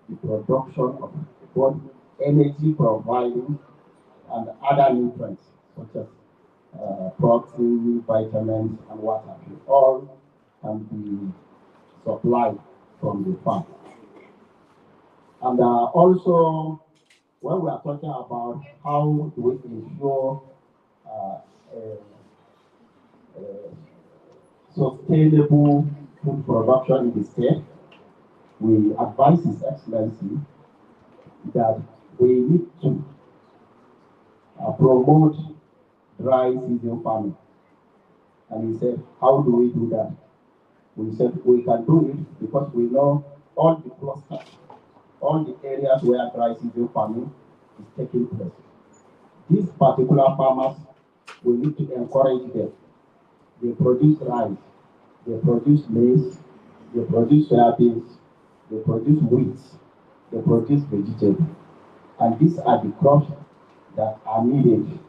the production of both energy providing and other nutrients such as protein, vitamins, and water. All can be supplied from the farm. And also, when we are talking about how do we ensure sustainable food production in the state, we advise His Excellency that we need to promote dry season farming. And he said, how do we do that? We said we can do it because we know all the clusters, all the areas where dry season farming is taking place. These particular farmers, we need to encourage them. They produce rice, they produce maize, they produce soybeans, they produce wheat, they produce vegetables. And these are the crops that are needed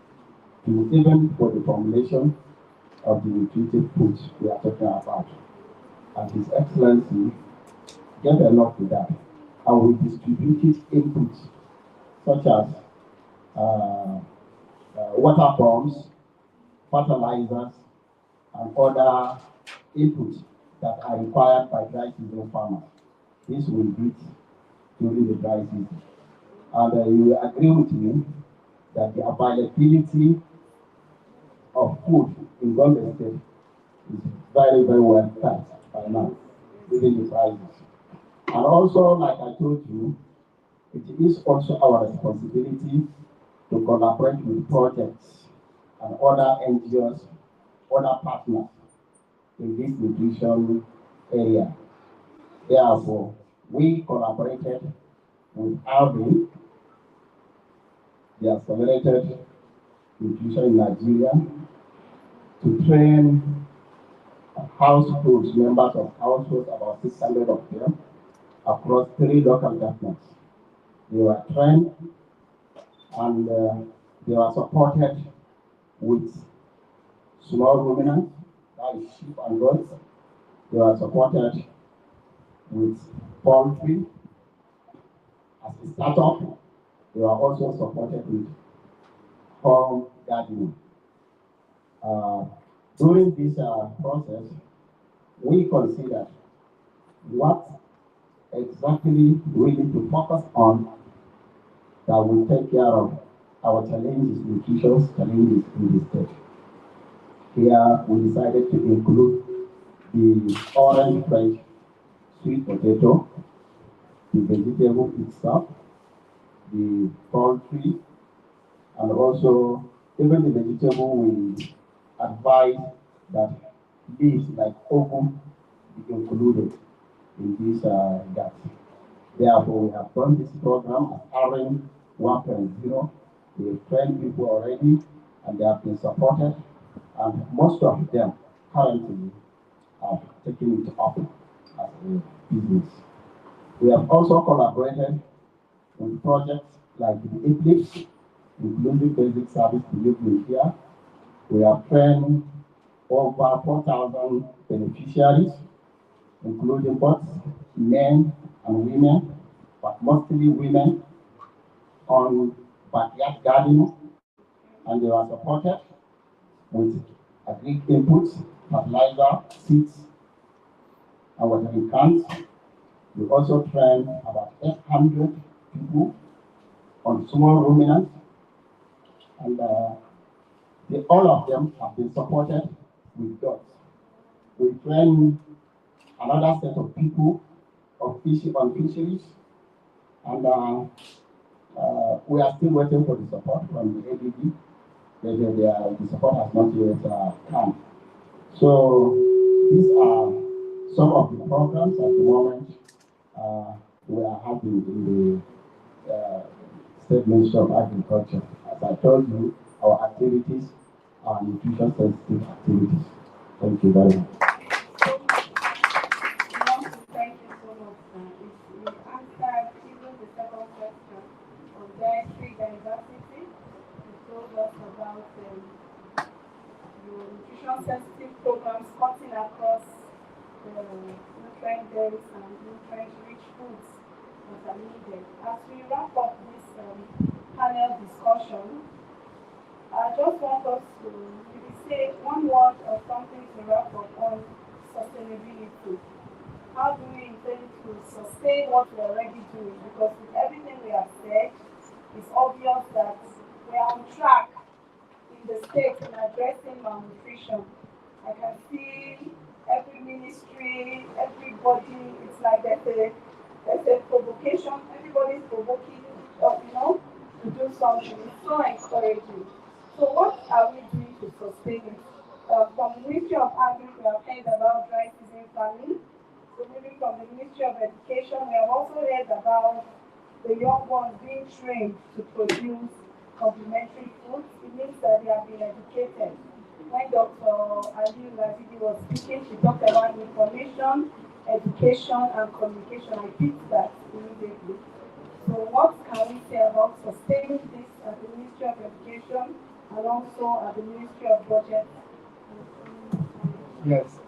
to even for the formulation of the nutritive foods we are talking about. And His Excellency get along with that. And we distributed inputs such as water pumps, fertilizers, and other inputs that are required by dry season farmers. This will be during the dry season. And you will agree with me that the availability of food in Gombe State is very, very well cut by now, within the prices. And also, like I told you, it is also our responsibility to collaborate with projects and other NGOs, other partners in this nutrition area. Therefore, we collaborated with Alvin, the Accelerated Nutrition in Nigeria, to train households, members of households, about 600 of them, across 3 local governments. They were trained and they were supported with small ruminants, that is sheep and goats. They were supported with poultry as a startup. They were also supported with home gardening. During this process, we considered what exactly we need to focus on that will take care of our challenges, nutritious challenges in this state. Here, we decided to include the orange fresh sweet potato, the vegetable itself, the poultry, and also even the vegetable we advise that leaves like ogu be included in this gut. Therefore, we have done this program as RM 1.0. We have trained people already and they have been supported, and most of them currently have taken it up as a business. We have also collaborated with projects like the Eclipse, including basic service delivery here. We have trained over 4,000 beneficiaries, including both men and women, but mostly women, on backyard gardening, and they were supported with agri inputs, fertilizer, seeds, and watering cans. We also trained about 800 people on small ruminants, and all of them have been supported with dogs. We trained another set of people on fisheries, and we are still waiting for the support from the ADB. The support has not yet come. So these are some of the programs at the moment we are having in the State Ministry of Agriculture. As I told you, our activities are nutrition sensitive activities. Thank you very much. Thank you so much. You answered even the second question on dietary diversity. You told us about your nutrition sensitive programs cutting across the nutrient dense and nutrient rich foods that are needed. As we wrap up this panel discussion, I just want us to maybe say one word or something to wrap up on sustainability. How do we intend to sustain what we're already doing? Because with everything we have said, it's obvious that we are on track in the state in addressing malnutrition. I can see every ministry, everybody, it's like there's a provocation, everybody's provoking, to do something. It's so encouraging. So what are we doing to sustain it? From the Ministry of Agri, we have heard about dry season farming. So maybe from the Ministry of Education, we have also heard about the young ones being trained to produce complementary foods. It means that they have been educated. When Dr. Ali Ladidi was speaking, she talked about information, education, and communication. I picked that immediately. So what can we say about sustaining this at the Ministry of Education and also at the Ministry of Budget? Yes,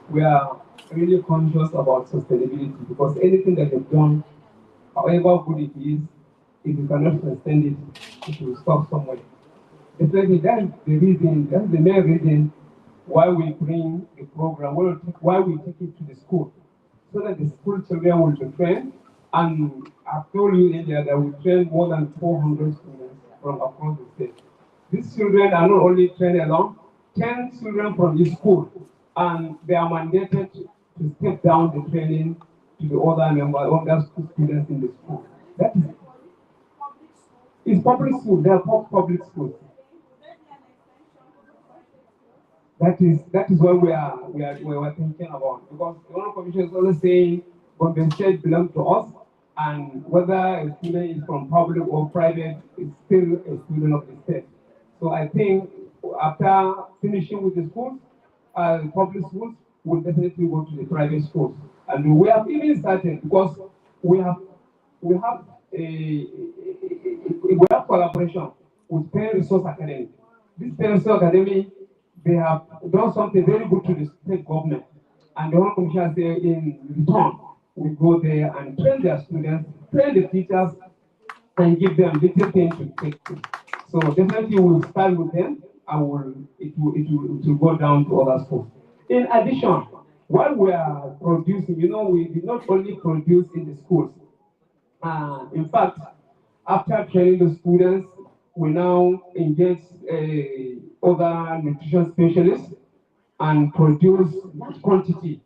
we are really conscious about sustainability because anything that is done, however good it is, if you cannot sustain it, it will stop somewhere. Definitely, that is the reason, that's the main reason why we bring the program, why we take it to the school, so that the school children will be trained. And I've told you earlier that we train more than 400 students from across the state. These children are not only trained alone, 10 children from the school, and they are mandated to step down the training to the other other students in the school. That is, it's public school, they are public schools. That is what we are thinking about, because the one commission is always saying Gombe State belongs to us, and whether a student is from public or private, is still a student of the state. So I think after finishing with the schools, public schools, we'll definitely go to the private schools, and we have even started because we have we have we have collaboration with Pen Resource Academy. This Pen Resource Academy, they have done something very good to the state government. And the Honorable Commissioner say in return, we go there and train their students, train the teachers, and give them little things to take to. So definitely we'll start with them and it will go down to other schools. In addition, while we are producing, we did not only produce in the schools. In fact, after training the students, we now engage other nutrition specialists and produce large quantity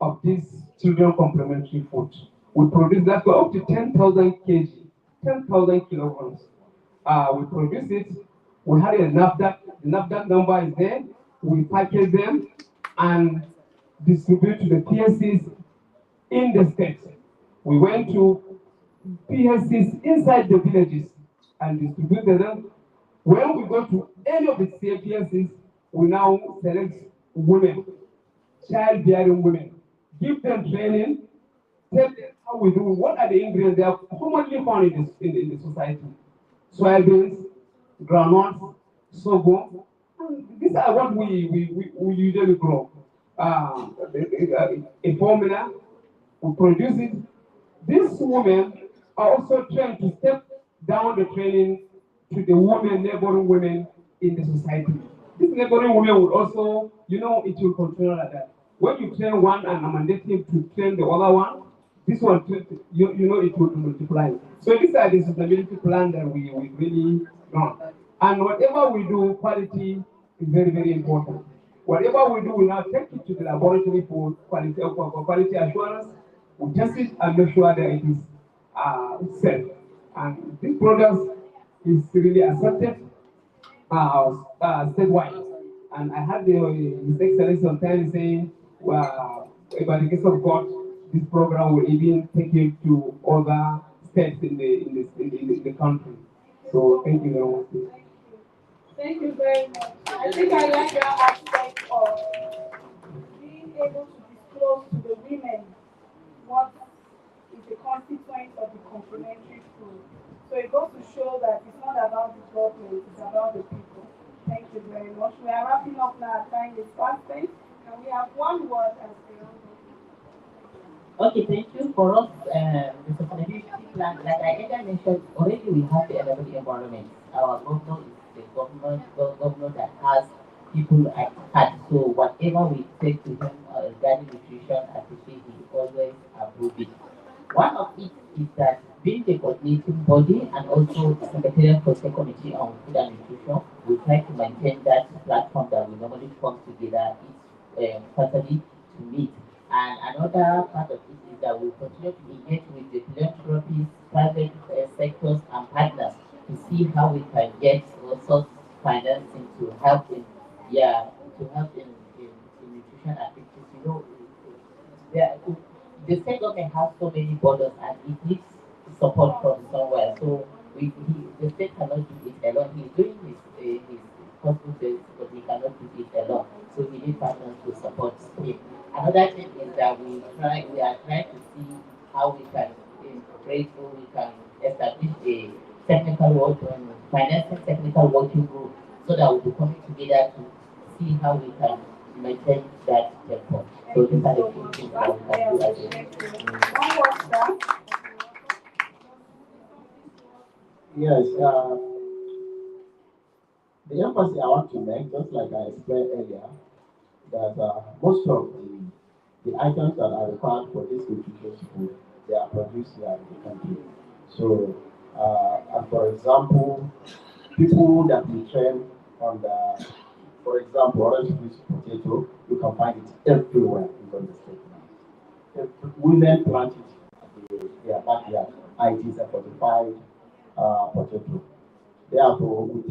of this children complementary food. We produce that for up to 10,000 kg, 10,000 kilograms. We produce it. We had a NAFDAC. The NAFDAC number is there. We package them and distribute to the PSCs in the state. We went to PSCs inside the villages and distributed them. When we go to any of the PSCs, we now select women, childbearing women, give them training, tell them how we do, what are the ingredients that are commonly found in the society. Soybeans, groundnuts, sorghum. These are what we usually grow. A formula, we produce it. These women are also trained to step down the training to the neighboring women in the society. These neighboring women would also, it will continue like that. When you train one and mandate him to train the other one, this one, it will multiply. So these are the sustainability plan that we really run. And whatever we do, quality is very, very important. Whatever we do, we now take it to the laboratory for quality assurance. We test it and make sure that it is safe. And this product is really accepted statewide. And I had His Excellency on time saying, by the grace of God, this program will even take it to other states in the country. So thank you very much. Thank you very much. I think I like that aspect of being able to disclose to the women what is the consequence of the complementary food. So it goes to show that it's not about the government, it's about the people. Thank you very much. We are wrapping up now. Time is passing, and we have one word as the round. Okay, thank you. For us, the sustainability plan, like I earlier mentioned, already we have the enabling environment. Our governor is the governor that has people at heart. So whatever we take to him regarding nutrition, especially he always approve it. One of it is that being the coordinating body and also the Secretariat for the Committee on Food and Nutrition, we try to maintain that platform that we normally come together each quarterly to meet. And another part of it is that we continue to engage with the philanthropists, private sectors, and partners to see how we can get resource financing to help in nutrition activities. There, the state government has so many borders and it needs support from somewhere. So the state cannot do it alone. He's doing his possible best, but he cannot do it alone. So he needs partners to support him. Another thing is that we are trying to see how we can incorporate or we can financing technical working group so that we'll be coming together to see how we can maintain that tempo. So these are the few things that we can do as Yes, the emphasis I want to make, just like I explained earlier, that most of the items that are required for this nutritious food, they are produced here in the country. So, and for example, people that we train on the, for example, orange juice potato, you can find it everywhere in the state now. Women plant it at their backyard, and it is a fortified potato. Therefore, with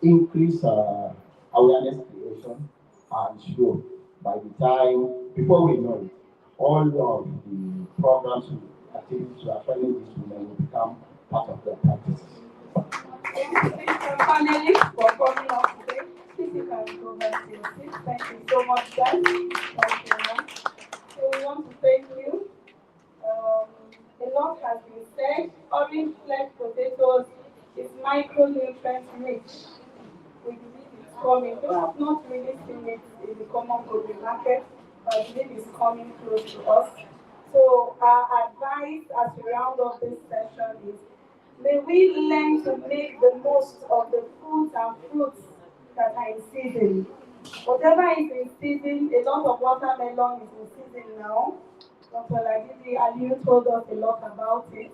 increase awareness creation and show by the time, before we know it, all of the programs, activities we are training these women will become part of their practices. Panelists for coming up today. Please you can go back to your seat. Thank you so much, guys. Thank you, ma'am. So we want to thank you. A lot has been said. Orange flesh potatoes is micronutrient rich. We believe it's coming. We have not really seen it in the common grocery market, but I believe it's coming close to us. So our advice as we round up this session is, may we learn to make the most of the foods and fruits that are in season. Whatever is in season, a lot of watermelon is in season now. Dr. Lagidi Aliyu told us a lot about it.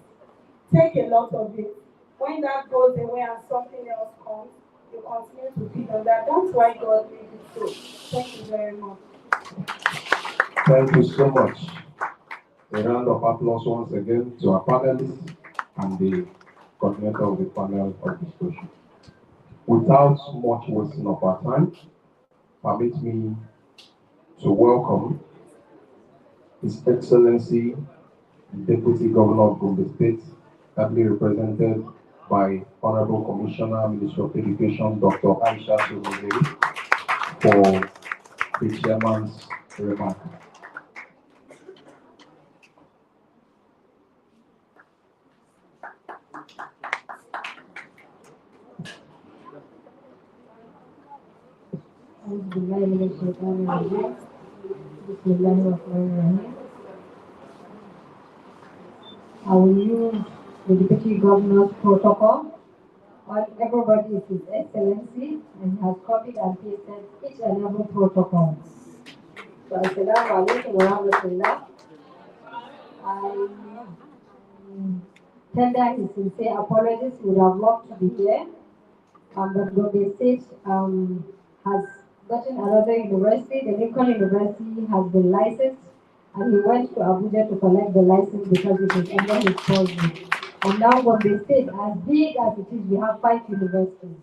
Take a lot of it. When that goes away and something else comes, you continue to feed on that. That's why God made it so. Thank you very much. Thank you so much. A round of applause once again to our panelists and the coordinator of the panel of discussion. Without much wasting of our time, permit me to welcome His Excellency, the Deputy Governor of Gombe State, ably represented by Honorable Commissioner, Minister of Education, Dr. Aisha Sumile, for the chairman's remark. I will use the Deputy Governor's protocol. On everybody is His Excellency, and he has copied and pasted each and every protocol. So, Assalamu alaikum wa rahmatullah. I tender his sincere apologies. We would have loved to be here, but Gombe State has gotten another university. The Lincoln University has been licensed, and he went to Abuja to collect the license because it is under his purview. And now Gombe State, as big as it is, we have 5 universities.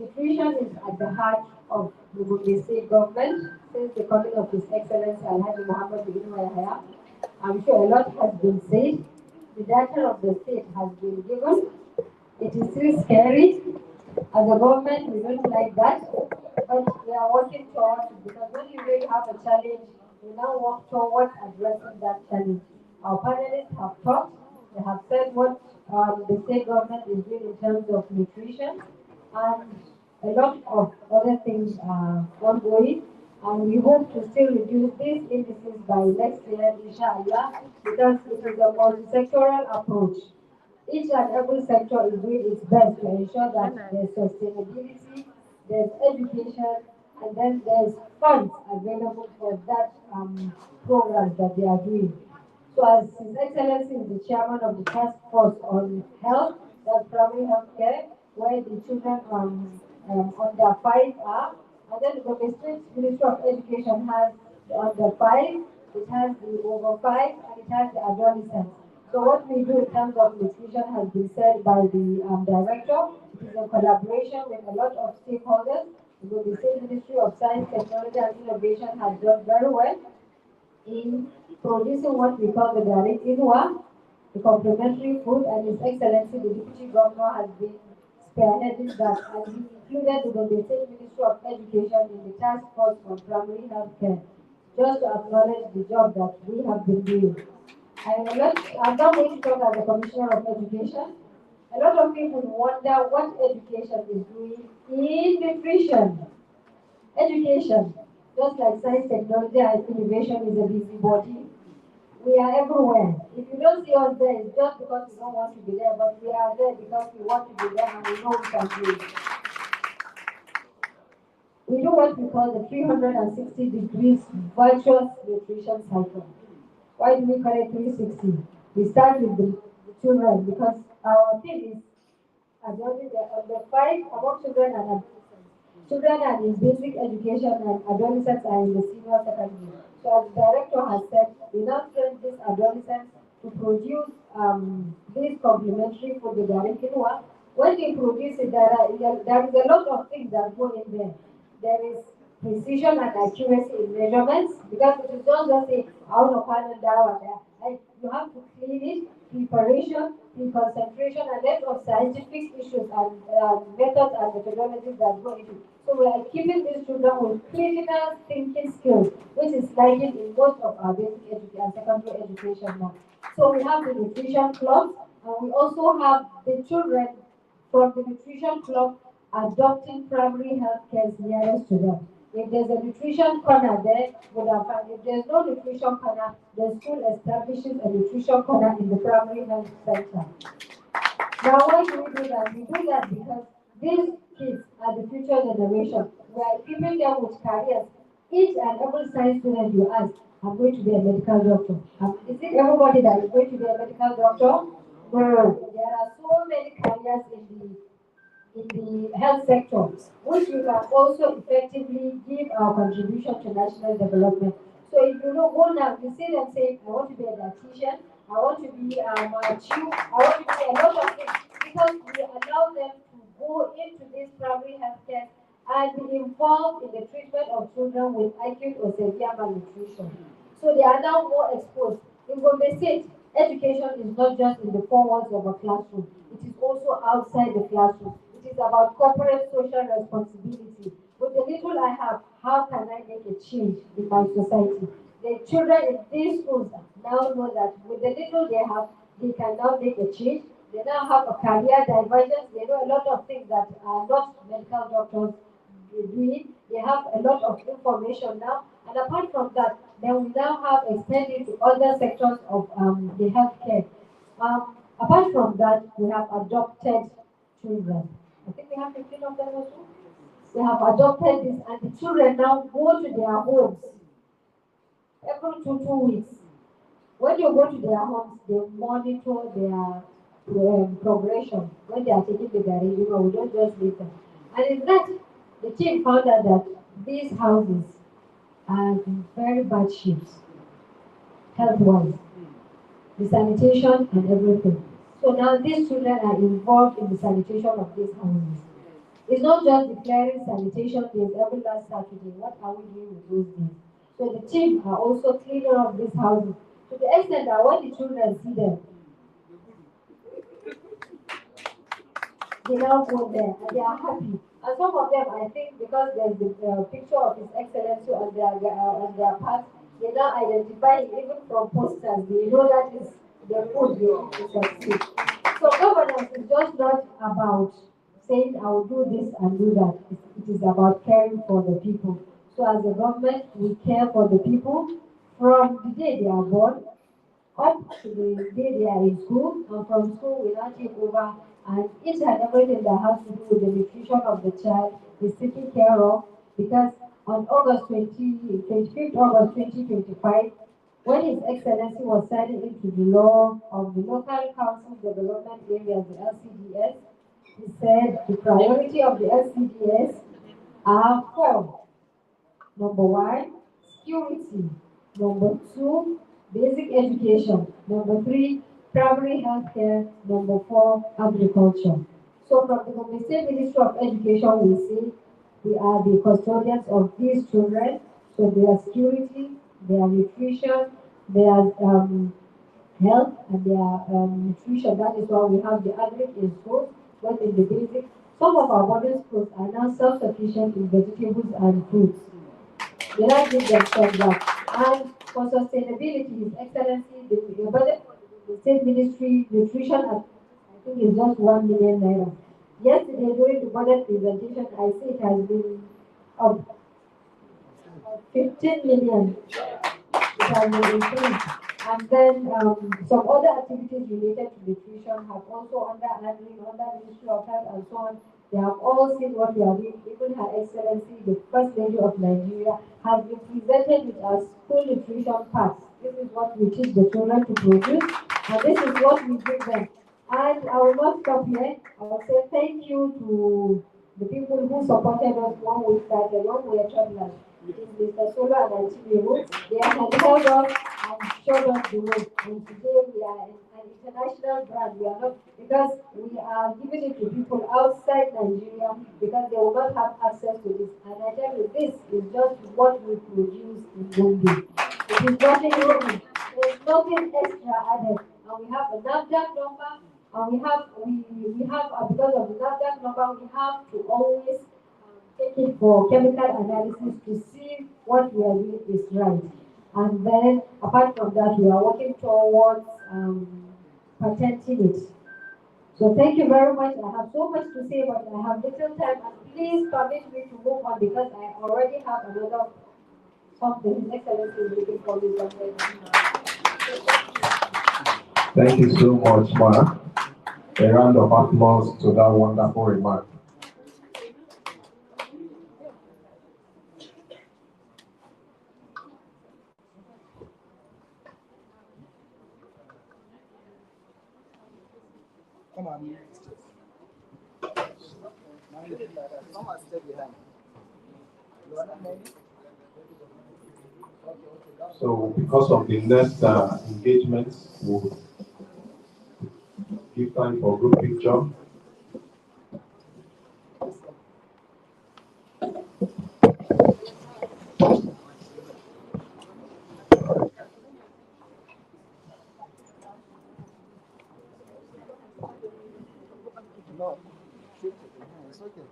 Nutrition is at the heart of the Gombe State government since the coming of His Excellency Alhaji Muhammad Ibn Yahya. I'm sure a lot has been said. The data of the state has been given. It is still scary. As a government, we don't like that, but we are working towards it because when you really have a challenge, we now work towards addressing that challenge. Our panelists have talked. They have said what the state government is doing in terms of nutrition, and a lot of other things are ongoing. And we hope to still reduce these indices by next year, inshallah, because it is a multi-sectoral approach. Each and every sector is doing its best to ensure that there's sustainability, there's education, and then there's funds available for that programs that they are doing. So as His Excellency is the chairman of the task force on health, that's primary health care, where the children under 5 are, and then the Gombe State Ministry of Education has the under 5, it has the over 5, and it has the adolescents. So what we do in terms of nutrition has been said by the director. It is a collaboration with a lot of stakeholders. The State Ministry of Science, Technology and Innovation has done very well in producing what we call the direct INWA, the complementary food, and His Excellency the Deputy Governor has been spearheading that, and he included the Gombe State Ministry of Education in the task force on primary health care. just to acknowledge the job that we have been doing. I'm not going to talk as the Commissioner of Education. A lot of people wonder what education is doing in nutrition. Education, just like science, technology, and innovation, is a busybody. We are everywhere. If you don't see us there, it's just because we don't want to be there, but we are there because we want to be there and we know we can do it. We do what we call the 360 degrees virtuous nutrition cycle. Why do we call it 360? We start with the children because our theme is the five among children and adults. Children are in basic education and adolescents are in the senior secondary. So as the director has said, we now train these adolescents to produce this complementary food with their quinoa. When they produce it, there is a lot of things that go in there. There is precision and accuracy in measurements because it is not just a out of hand and down there. Like you have to clean it, preparation, pre-concentration, and lots of scientific issues and methods and methodologies that go into it. So we are equipping these children with critical thinking skills, which is lacking in most of our basic education and secondary education now. So we have the nutrition clubs, and we also have the children from the nutrition club adopting primary health care nearest to them. If there's a nutrition corner there, would have found. If there's no nutrition corner, the school establishes a nutrition corner in the primary health center. Now, why do we do that? We do that because these kids are the future generation. We are equipping them with careers. Each and every science student you ask, I'm going to be a medical doctor. Is it everybody that is going to be a medical doctor? No. There are so many careers in the health sector, which we can also effectively give our contribution to national development. So if you know, go now, you see them saying, I want to be a dietitian, I want to be a chief, I want to be a lot of things, because we allow them to go into this primary healthcare and be involved in the treatment of children with acute or severe malnutrition. So they are now more exposed. In Gombe State, education is not just in the four walls of a classroom, it is also outside the classroom. It is about corporate social responsibility. With the little I have, how can I make a change in my society? The children in these schools now know that with the little they have, they can now make a change. They now have a career divergence. They know a lot of things that are not medical doctors doing. They have a lot of information now. And apart from that, then we now have extended to other sectors of the healthcare. Apart from that, we have adopted children. I think we have 15 of them also. We have adopted this, and the children now go to their homes every 2 weeks. When you go to their homes, they monitor their progression. When they are taking the garage, we don't just leave them. And in that, the team found out that these houses are in very bad shape, health-wise, the sanitation and everything. So now these children are involved in the sanitation of these houses. It's not just declaring sanitation days every last Saturday. What are we doing with those days? So the team are also cleaning up these houses to the extent that when the children see them, they now go there and they are happy. And some of them, I think, because there's the picture of His Excellency on their parts, they now identify him even from posters. They know that is the food they need to succeed. So governance is just not about saying I will do this and do that. It is about caring for the people. So as a government, we care for the people from the day they are born up to the day they are in school, and from school we now take over, and each and everything that has to do with the nutrition of the child is taken care of, because on August 25th August 2025, when His Excellency was signing into the law of the Local Council Development Areas, the LCDS, he said the priority of the LCDS are four. Number one, security. Number two, basic education. Number three, primary health care. Number four, agriculture. So from the Gombe State Ministry of Education, we say we are the custodians of these children. So their security, their nutrition, their health, and their nutrition. That is why we have the agri in schools, but in the basic. Some of our modern schools are now self-sufficient in vegetables and fruits. They don't give themselves that. And for sustainability, His Excellency, the budget for the State Ministry Nutrition, I think is just 1 million naira. Yesterday during the budget presentation, I see it has been up 15 million. It has been increased. And then some other activities related to nutrition have also under handling, under Ministry of Health and so on. They have all seen what we are doing. Even Her Excellency, the First Lady of Nigeria, has been presented with our school nutrition packs. This is what we teach the children to produce, and this is what we give them. And I will not stop here. I will say thank you to the people who supported us when we started, when we were travelers. It is Mr. Solo and Antimeru. They have held us and showed us the way. And today we are an international brand. We are not, because we are giving it to people outside Nigeria because they will not have access to this. And I tell you, this is just what we produce in Gombe. It is nothing hidden. There is nothing extra added. And we have a NAFDAC number, and we have because of the NAFDAC number, we have to always take it for chemical analysis to see what we are doing is right. And then, apart from that, we are working towards patenting it. So thank you very much. I have so much to say, but I have little time. And please permit me to move on because I already have another something. His Excellency is looking for me somewhere. Thank you so much, Ma. A round of applause to that wonderful remark. Come on. Someone stay behind. So, because of the next engagement, we'll give time for group picture. No, it's okay.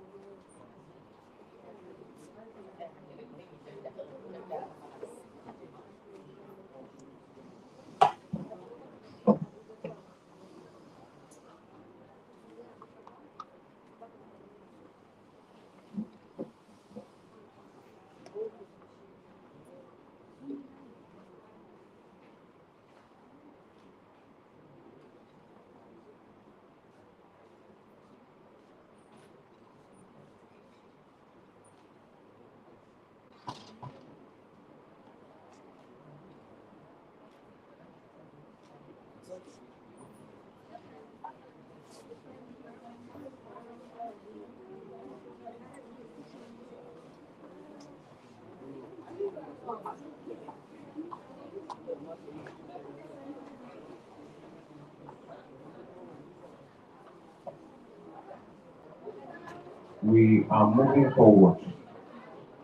We are moving forward.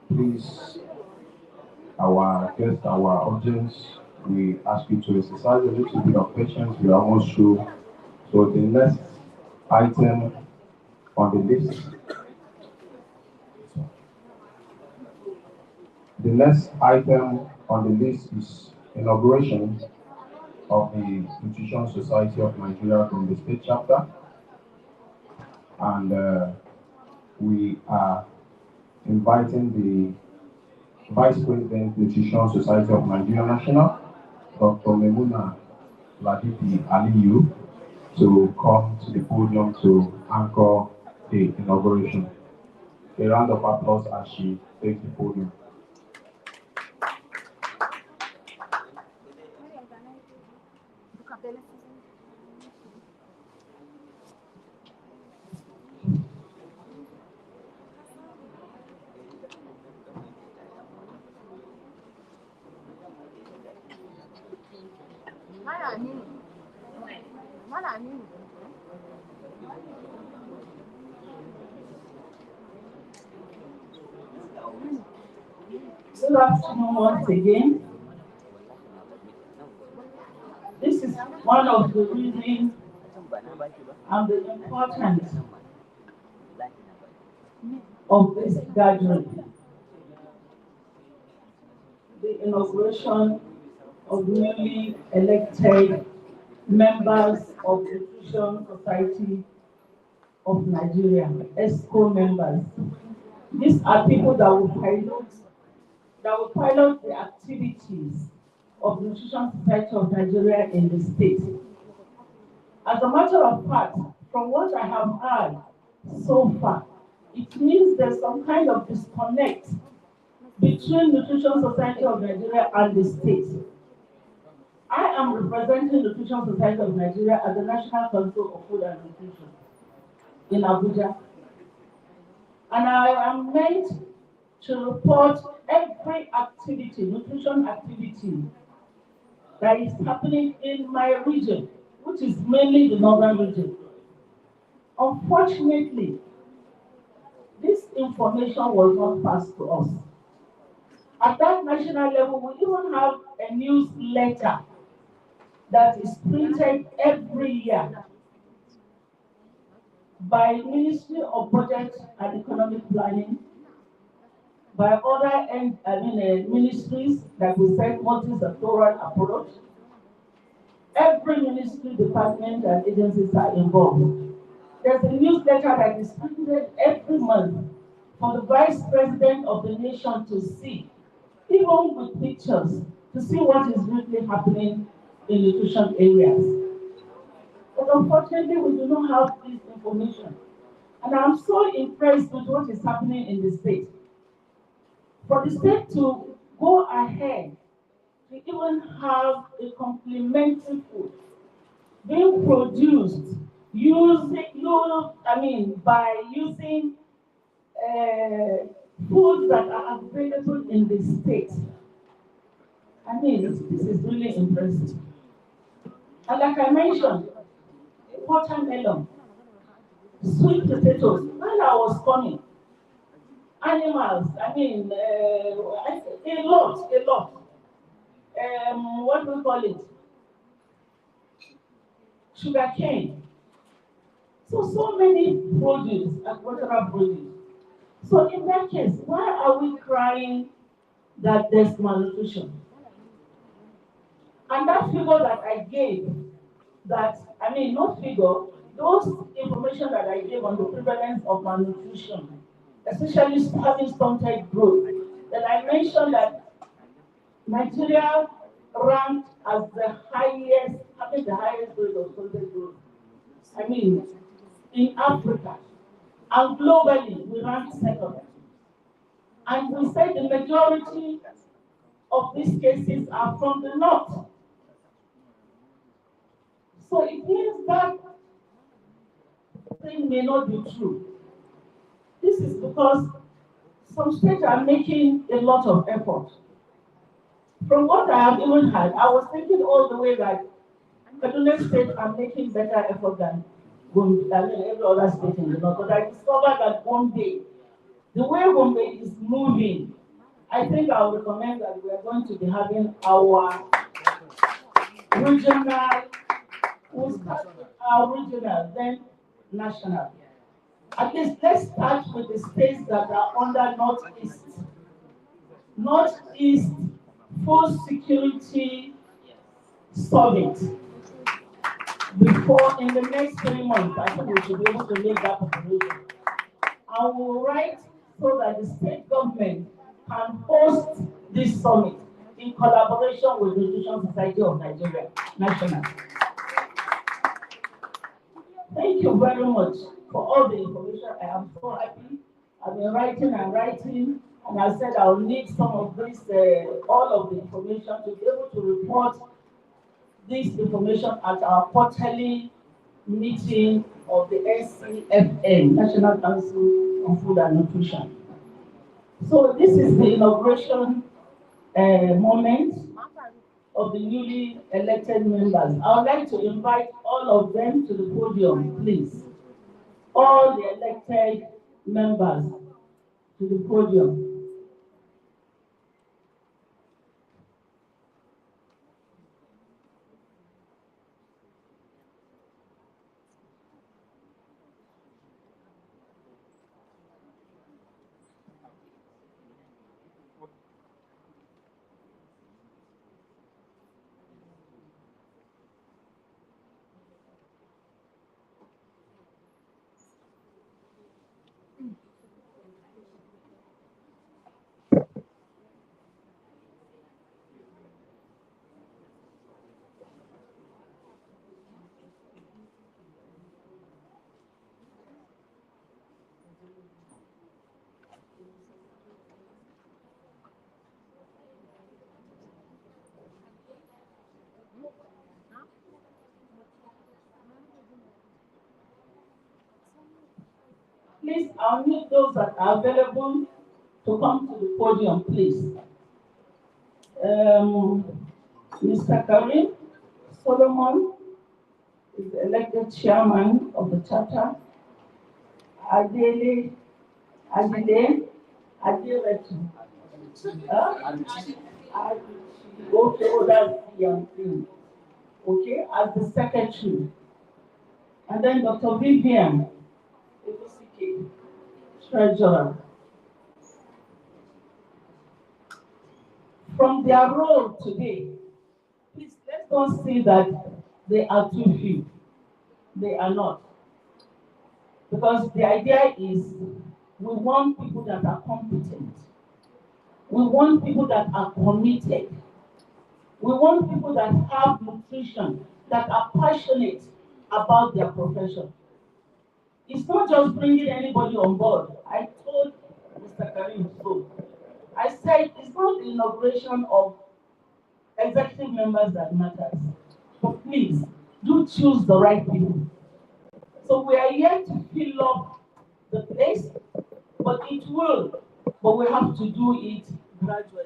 Please, our guests, our audience, we ask you to exercise a little bit of patience. We are almost through. So the next item on the list, is inauguration of the Nutrition Society of Nigeria from the state chapter, and we are inviting the Vice President, Nutrition Society of Nigeria National, Dr. Memuna Ladipi Aliyu, to come to the podium to anchor the inauguration. A round of applause as she takes the podium. Good afternoon once again. This is one of the reasons and the importance of this gathering. the inauguration of newly elected members of the Nutrition Society of Nigeria, ESCO members. These are people that will pilot the activities of the Nutrition Society of Nigeria in the state. As a matter of fact, from what I have heard so far, it means there's some kind of disconnect between Nutrition Society of Nigeria and the state. I am representing Nutrition Society of Nigeria at the National Council of Food and Nutrition in Abuja. And I am meant to report every activity, nutrition activity, that is happening in my region, which is mainly the northern region. Unfortunately, this information was not passed to us. At that national level, we even have a newsletter that is printed every year by Ministry of Budget and Economic Planning, by other ministries that will set multi-sectoral approach. Every ministry, department, and agencies are involved. There's a newsletter that is printed every month for the Vice President of the nation to see, even with pictures, to see what is really happening in nutrition areas. But unfortunately, we do not have this information. And I'm so impressed with what is happening in the state. For the state to go ahead to even have a complementary food being produced by using foods that are available in the state. This is really impressive. And like I mentioned, watermelon, sweet potatoes, when I was coming, animals, a lot. What do we call it? Sugar cane. So many produce, agricultural produce. So in that case, why are we crying that there's malnutrition? And that figure that I gave, not figure, those information that I gave on the prevalence of malnutrition, especially having stunted growth, that I mentioned that Nigeria ranked as having the highest rate of stunted growth. In Africa, and globally, we rank second. And we say the majority of these cases are from the north. So it means that thing may not be true. This is because some states are making a lot of effort. From what I have even heard, I was thinking all the way that Kaduna State are making better effort than Gombe, every other state in the north. But I discovered that Gombe, the way Gombe is moving, I think I would recommend that we are going to be having our regional, we'll start with our regional, then national. At least let's start with the states that are under Northeast. Northeast Food Security Summit. Before, in the next 3 months, I think we should be able to make that preparation. I will write so that the state government can host this summit in collaboration with the Nutrition Society of Nigeria, national. Thank you very much for all the information. I am so happy. I've been writing, and I said I'll need some of this, all of the information to be able to report this information at our quarterly meeting of the NCFN, National Council on Food and Nutrition. So this is the inauguration moment of the newly elected members. I would like to invite all of them to the podium, please. All the elected members to the podium. Please, I'll need those that are available to come to the podium, please. Mr. Karim Solomon is the elected chairman of the chapter. Adele, Adiretu. Okay, oh, that's the young thing. Okay, as the secretary. And then Dr. Vivian, ABCK, treasurer. From their role today, please let's not see that they are too few. They are not. Because the idea is we want people that are competent. We want people that are committed. We want people that have nutrition, that are passionate about their profession. It's not just bringing anybody on board. I told Mr. Karim so. I said it's not the inauguration of executive members that matters. But please, do choose the right people. So we are here to fill up the place, but we have to do it gradually.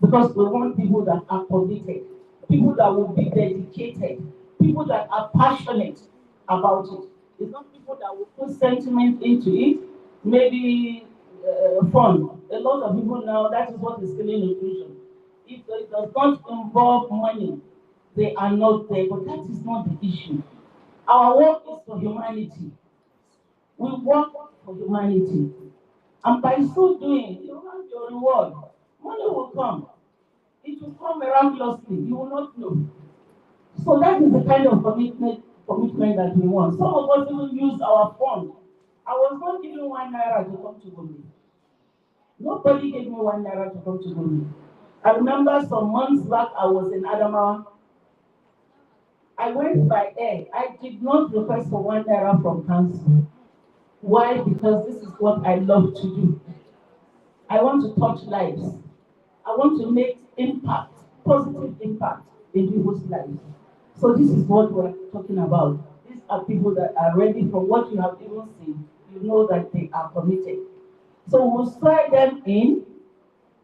Because we want people that are committed, people that will be dedicated, people that are passionate about it. It's not people that will put sentiment into it, maybe fun. A lot of people now, that is what is killing nutrition. If it does not involve money, they are not there, but that is not the issue. Our work is for humanity. We work for humanity. And by so doing, you have your reward. Money will come. It will come miraculously. You will not know. So that is the kind of commitment that we want. Some of us even use our fund. I was not given 1 naira to come to Gombe. Nobody gave me 1 naira to come to Gombe. I remember some months back, I was in Adamawa. I went by air. I did not request for 1 naira from council. Why? Because this is what I love to do. I want to touch lives. I want to make impact, positive impact in people's lives. So this is what we're talking about. These are people that are ready. From what you have even seen, you know that they are committed. So we'll swear them in,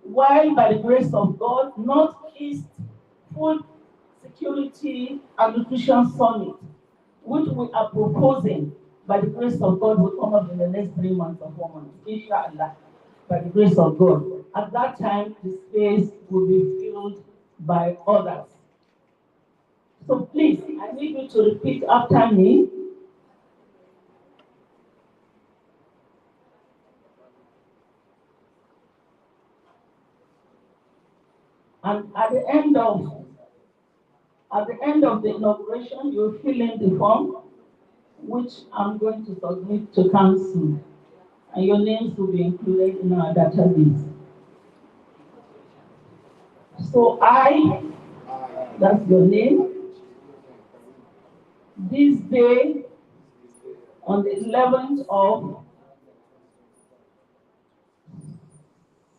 while by the grace of God, Northeast Food Security and Nutrition Summit, which we are proposing by the grace of God, will come up in the next 3 months or 4 months, inshallah, by the grace of God. At that time, the space will be filled by others. So please, I need you to repeat after me. And at the end of the inauguration, you'll fill in the form, which I'm going to submit to council, and your names will be included in our database. So that's your name, this day, on the 11th of,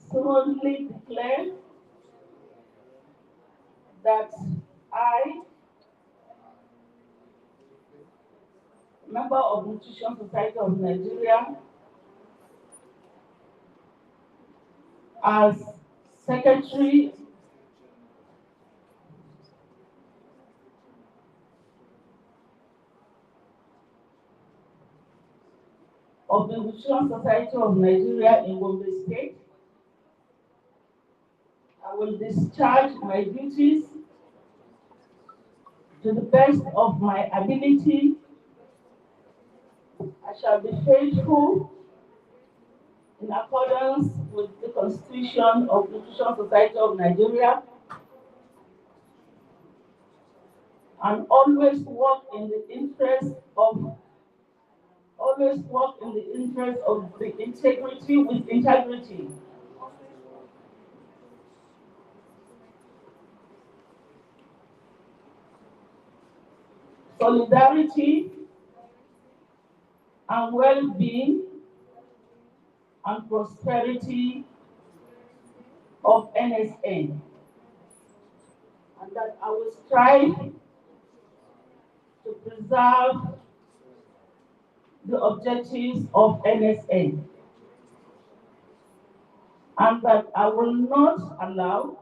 solemnly declare that I, member of Nutrition Society of Nigeria, as secretary of the Nutrition Society of Nigeria in Gombe State, I will discharge my duties to the best of my ability. I shall be faithful in accordance with the Constitution of the Nutrition Society of Nigeria, and always work in the interest of the integrity with integrity. Solidarity and well-being and prosperity of NSN, and that I will strive to preserve the objectives of NSN, and that I will not allow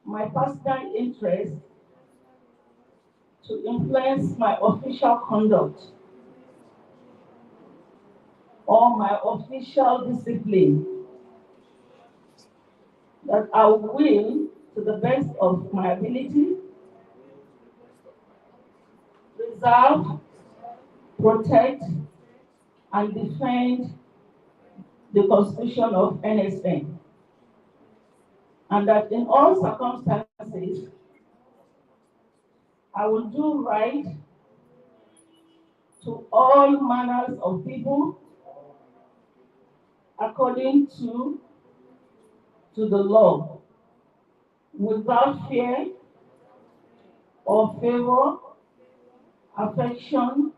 my personal interest to influence my official conduct or my official discipline, that I will, to the best of my ability, preserve, protect, and defend the Constitution of NSN, and that in all circumstances, I will do right to all manners of people according to the law, without fear or favor, affection,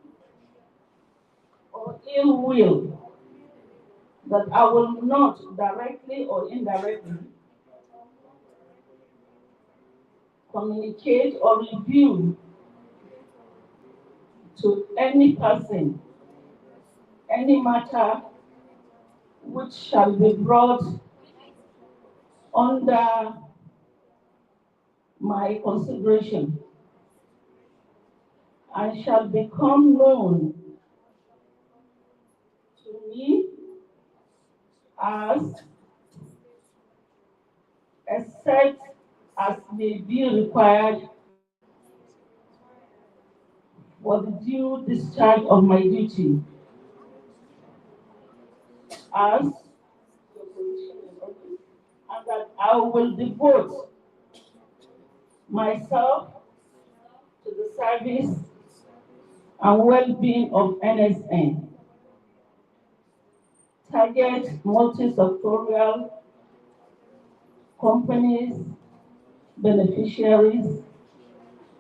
or ill will, that I will not directly or indirectly communicate or review to any person any matter which shall be brought under my consideration and shall become known to me as, except as may be required for the due discharge of my duty as, and that I will devote myself to the service and well-being of NSN. Target multi-sectorial companies, beneficiaries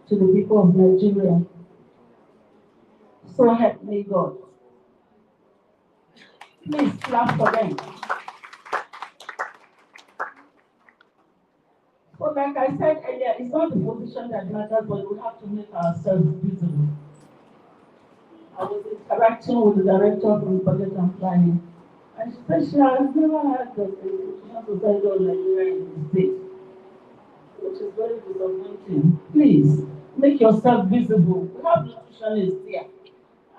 to the people of Nigeria. So help me God. Please clap for them. So like I said earlier, it's not the position that matters, but we have to make ourselves visible. I was interacting with the director of budget and planning, and she said she has never had the Nutrition Society of Nigeria in the state, which is very disappointing. Please, make yourself visible. We have nutritionists here,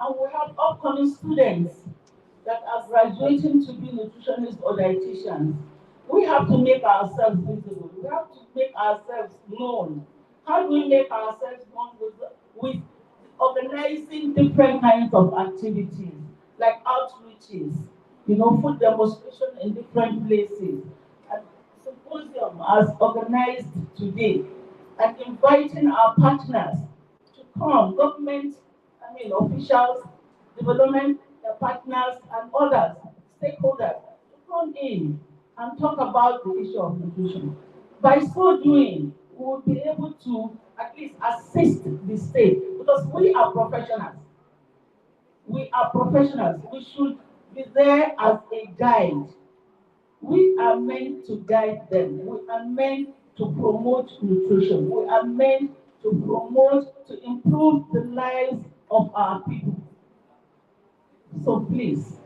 and we have upcoming students that are graduating to be nutritionists or dietitians. We have to make ourselves visible. We have to make ourselves known. How do we make ourselves known? With organizing different kinds of activities, like outreaches, food demonstration in different places, and Symposium as organized today, and inviting our partners to come, government, officials, development partners, and others, stakeholders, to come in and talk about the issue of nutrition. By so doing, we will be able to at least assist the state, because we are professionals. We are professionals. We should be there as a guide. We are meant to guide them. We are meant to promote nutrition. We are meant to promote, to improve the lives of our people. So please,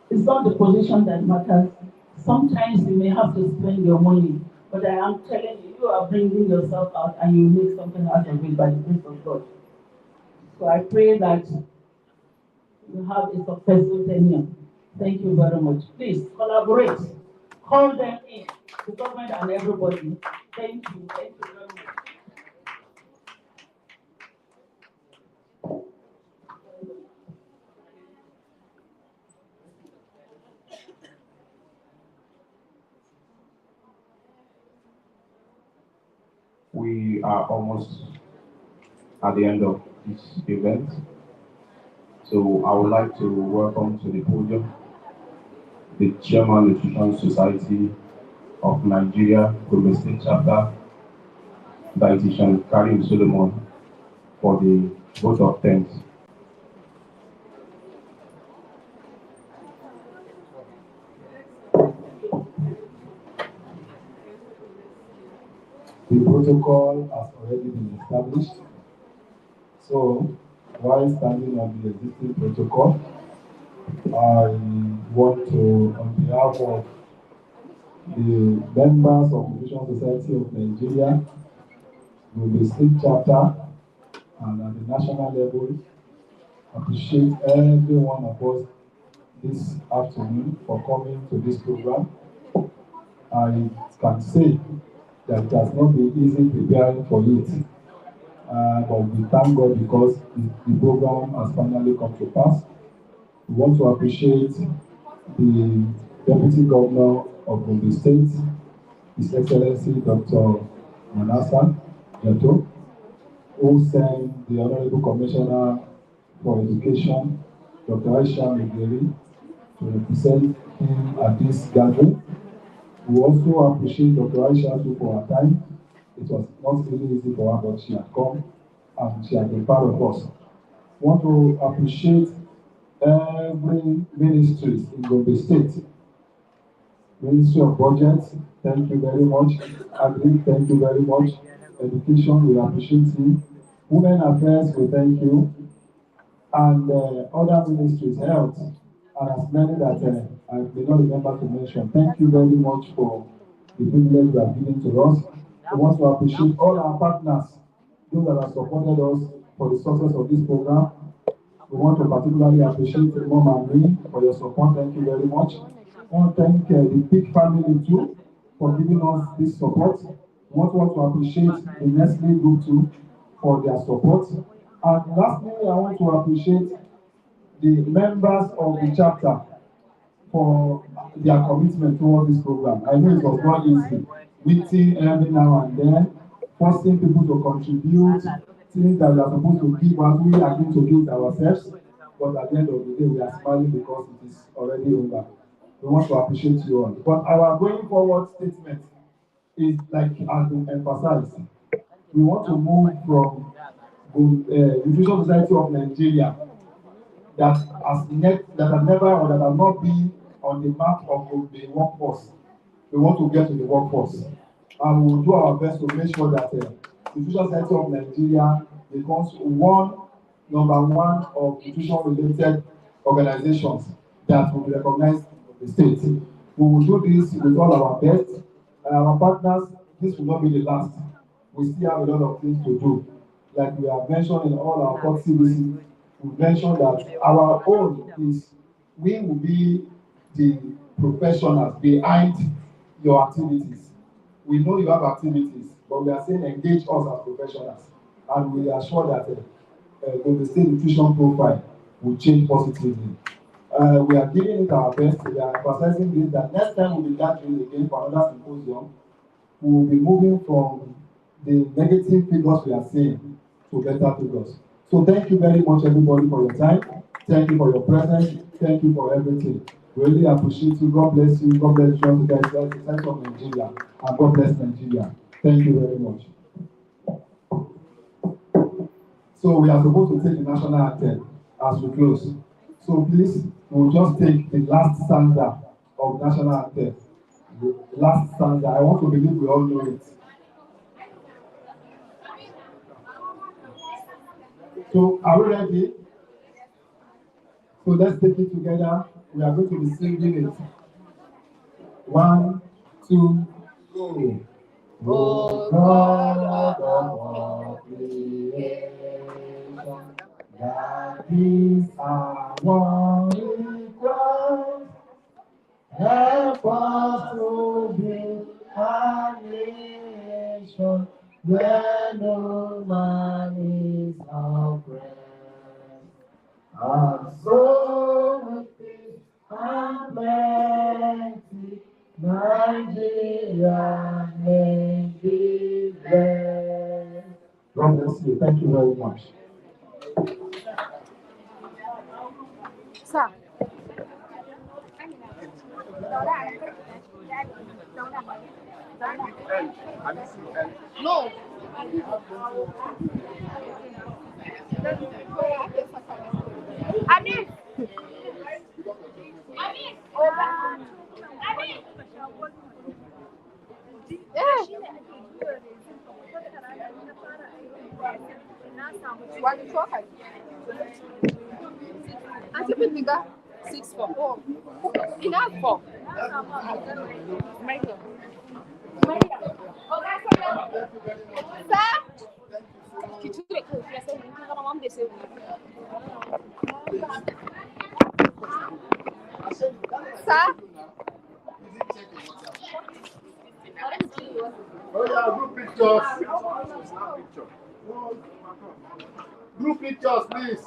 it's not the position that matters. Sometimes you may have to spend your money, but I am telling you, you are bringing yourself out and you make something out of it by the grace of God. So I pray that you have a successful tenure. Thank you very much. Please collaborate. Call them in, the government and everybody. Thank you. Thank you very much. We are almost at the end of this event. So I would like to welcome to the podium the Chairman Nutrition Society of Nigeria, Gombe State Chapter, Dietitian Karim Solomon, for the vote of thanks. The protocol has already been established. So while standing on the existing protocol, I want to, on behalf of the members of the Nutrition Society of Nigeria, the state chapter, and at the national level, appreciate every one of us this afternoon for coming to this program. I can say that it has not been easy preparing for it, but we thank God because the program has finally come to pass. We want to appreciate the Deputy Governor of Gombe State, His Excellency Dr. Manasa Jato, who sent the Honorable Commissioner for Education, Dr. Aisha Megeri, to represent him at this gathering. We also appreciate Dr. Aisha too for her time. It was not really easy for her, but she had come and she has been part of us. We want to appreciate every ministries in Gombe State. Ministry of Budget, thank you very much. Agri, thank you very much. Education, we appreciate you. Women Affairs, we thank you. And other ministries, health, and as many that I may not remember to mention. Thank you very much for the privilege you have given to us. We want to appreciate all our partners, those that have supported us for the success of this program. We want to particularly appreciate Mom and me for your support. Thank you very much. I want to thank the big family too for giving us this support. We want to appreciate the Nestle group too for their support. And lastly, I want to appreciate the members of the chapter for their commitment towards this program. I know it was not easy, meeting every now and then, forcing people to contribute, things that we are supposed to give out, we are going to give ourselves, but at the end of the day, we are smiling because it is already over. We want to appreciate you all. But our going forward statement is, like has been emphasized, we want to move from the Nutrition Society of Nigeria that has never or that has not been on the map of the workforce. We want to get to the workforce. And we will do our best to make sure that the Nutrition Society of Nigeria becomes number one of nutrition-related organizations that will be recognized in the state. We will do this with all our best. And our partners, this will not be the last. We still have a lot of things to do. Like we have mentioned in all our policy visits, we mentioned that our own is, we will be the professionals behind your activities. We know you have activities, but we are saying engage us as professionals. And we are sure that the state nutrition profile will change positively. We are giving it our best. We are emphasizing this, that next time we'll be gathering again for another symposium, we will be moving from the negative figures we are seeing to better figures. So thank you very much, everybody, for your time. Thank you for your presence. Thank you for everything. We really appreciate you. God bless you. God bless you. Guys, the sense of Nigeria. And God bless Nigeria. Thank you very much. So we are supposed to take the national anthem as we close. So please, we'll just take the last stanza of national anthem. The last stanza. I want to believe we all know it. So are we ready? So let's take it together. We are going to be singing it. 1, 2, go. Oh God of all creation, that is our request. Help us to build a nation where no man is oppressed. And so with peace and plenty, Nigeria may be blessed. God bless you. Thank you very much. Sir. No. Wani chokai. An tafi diga 6 for 4. Enough for. Michael. Sir. Ki cire kai ya sai mun ga mamam da sai. Sir. Oh yeah, group pictures. Group pictures, please.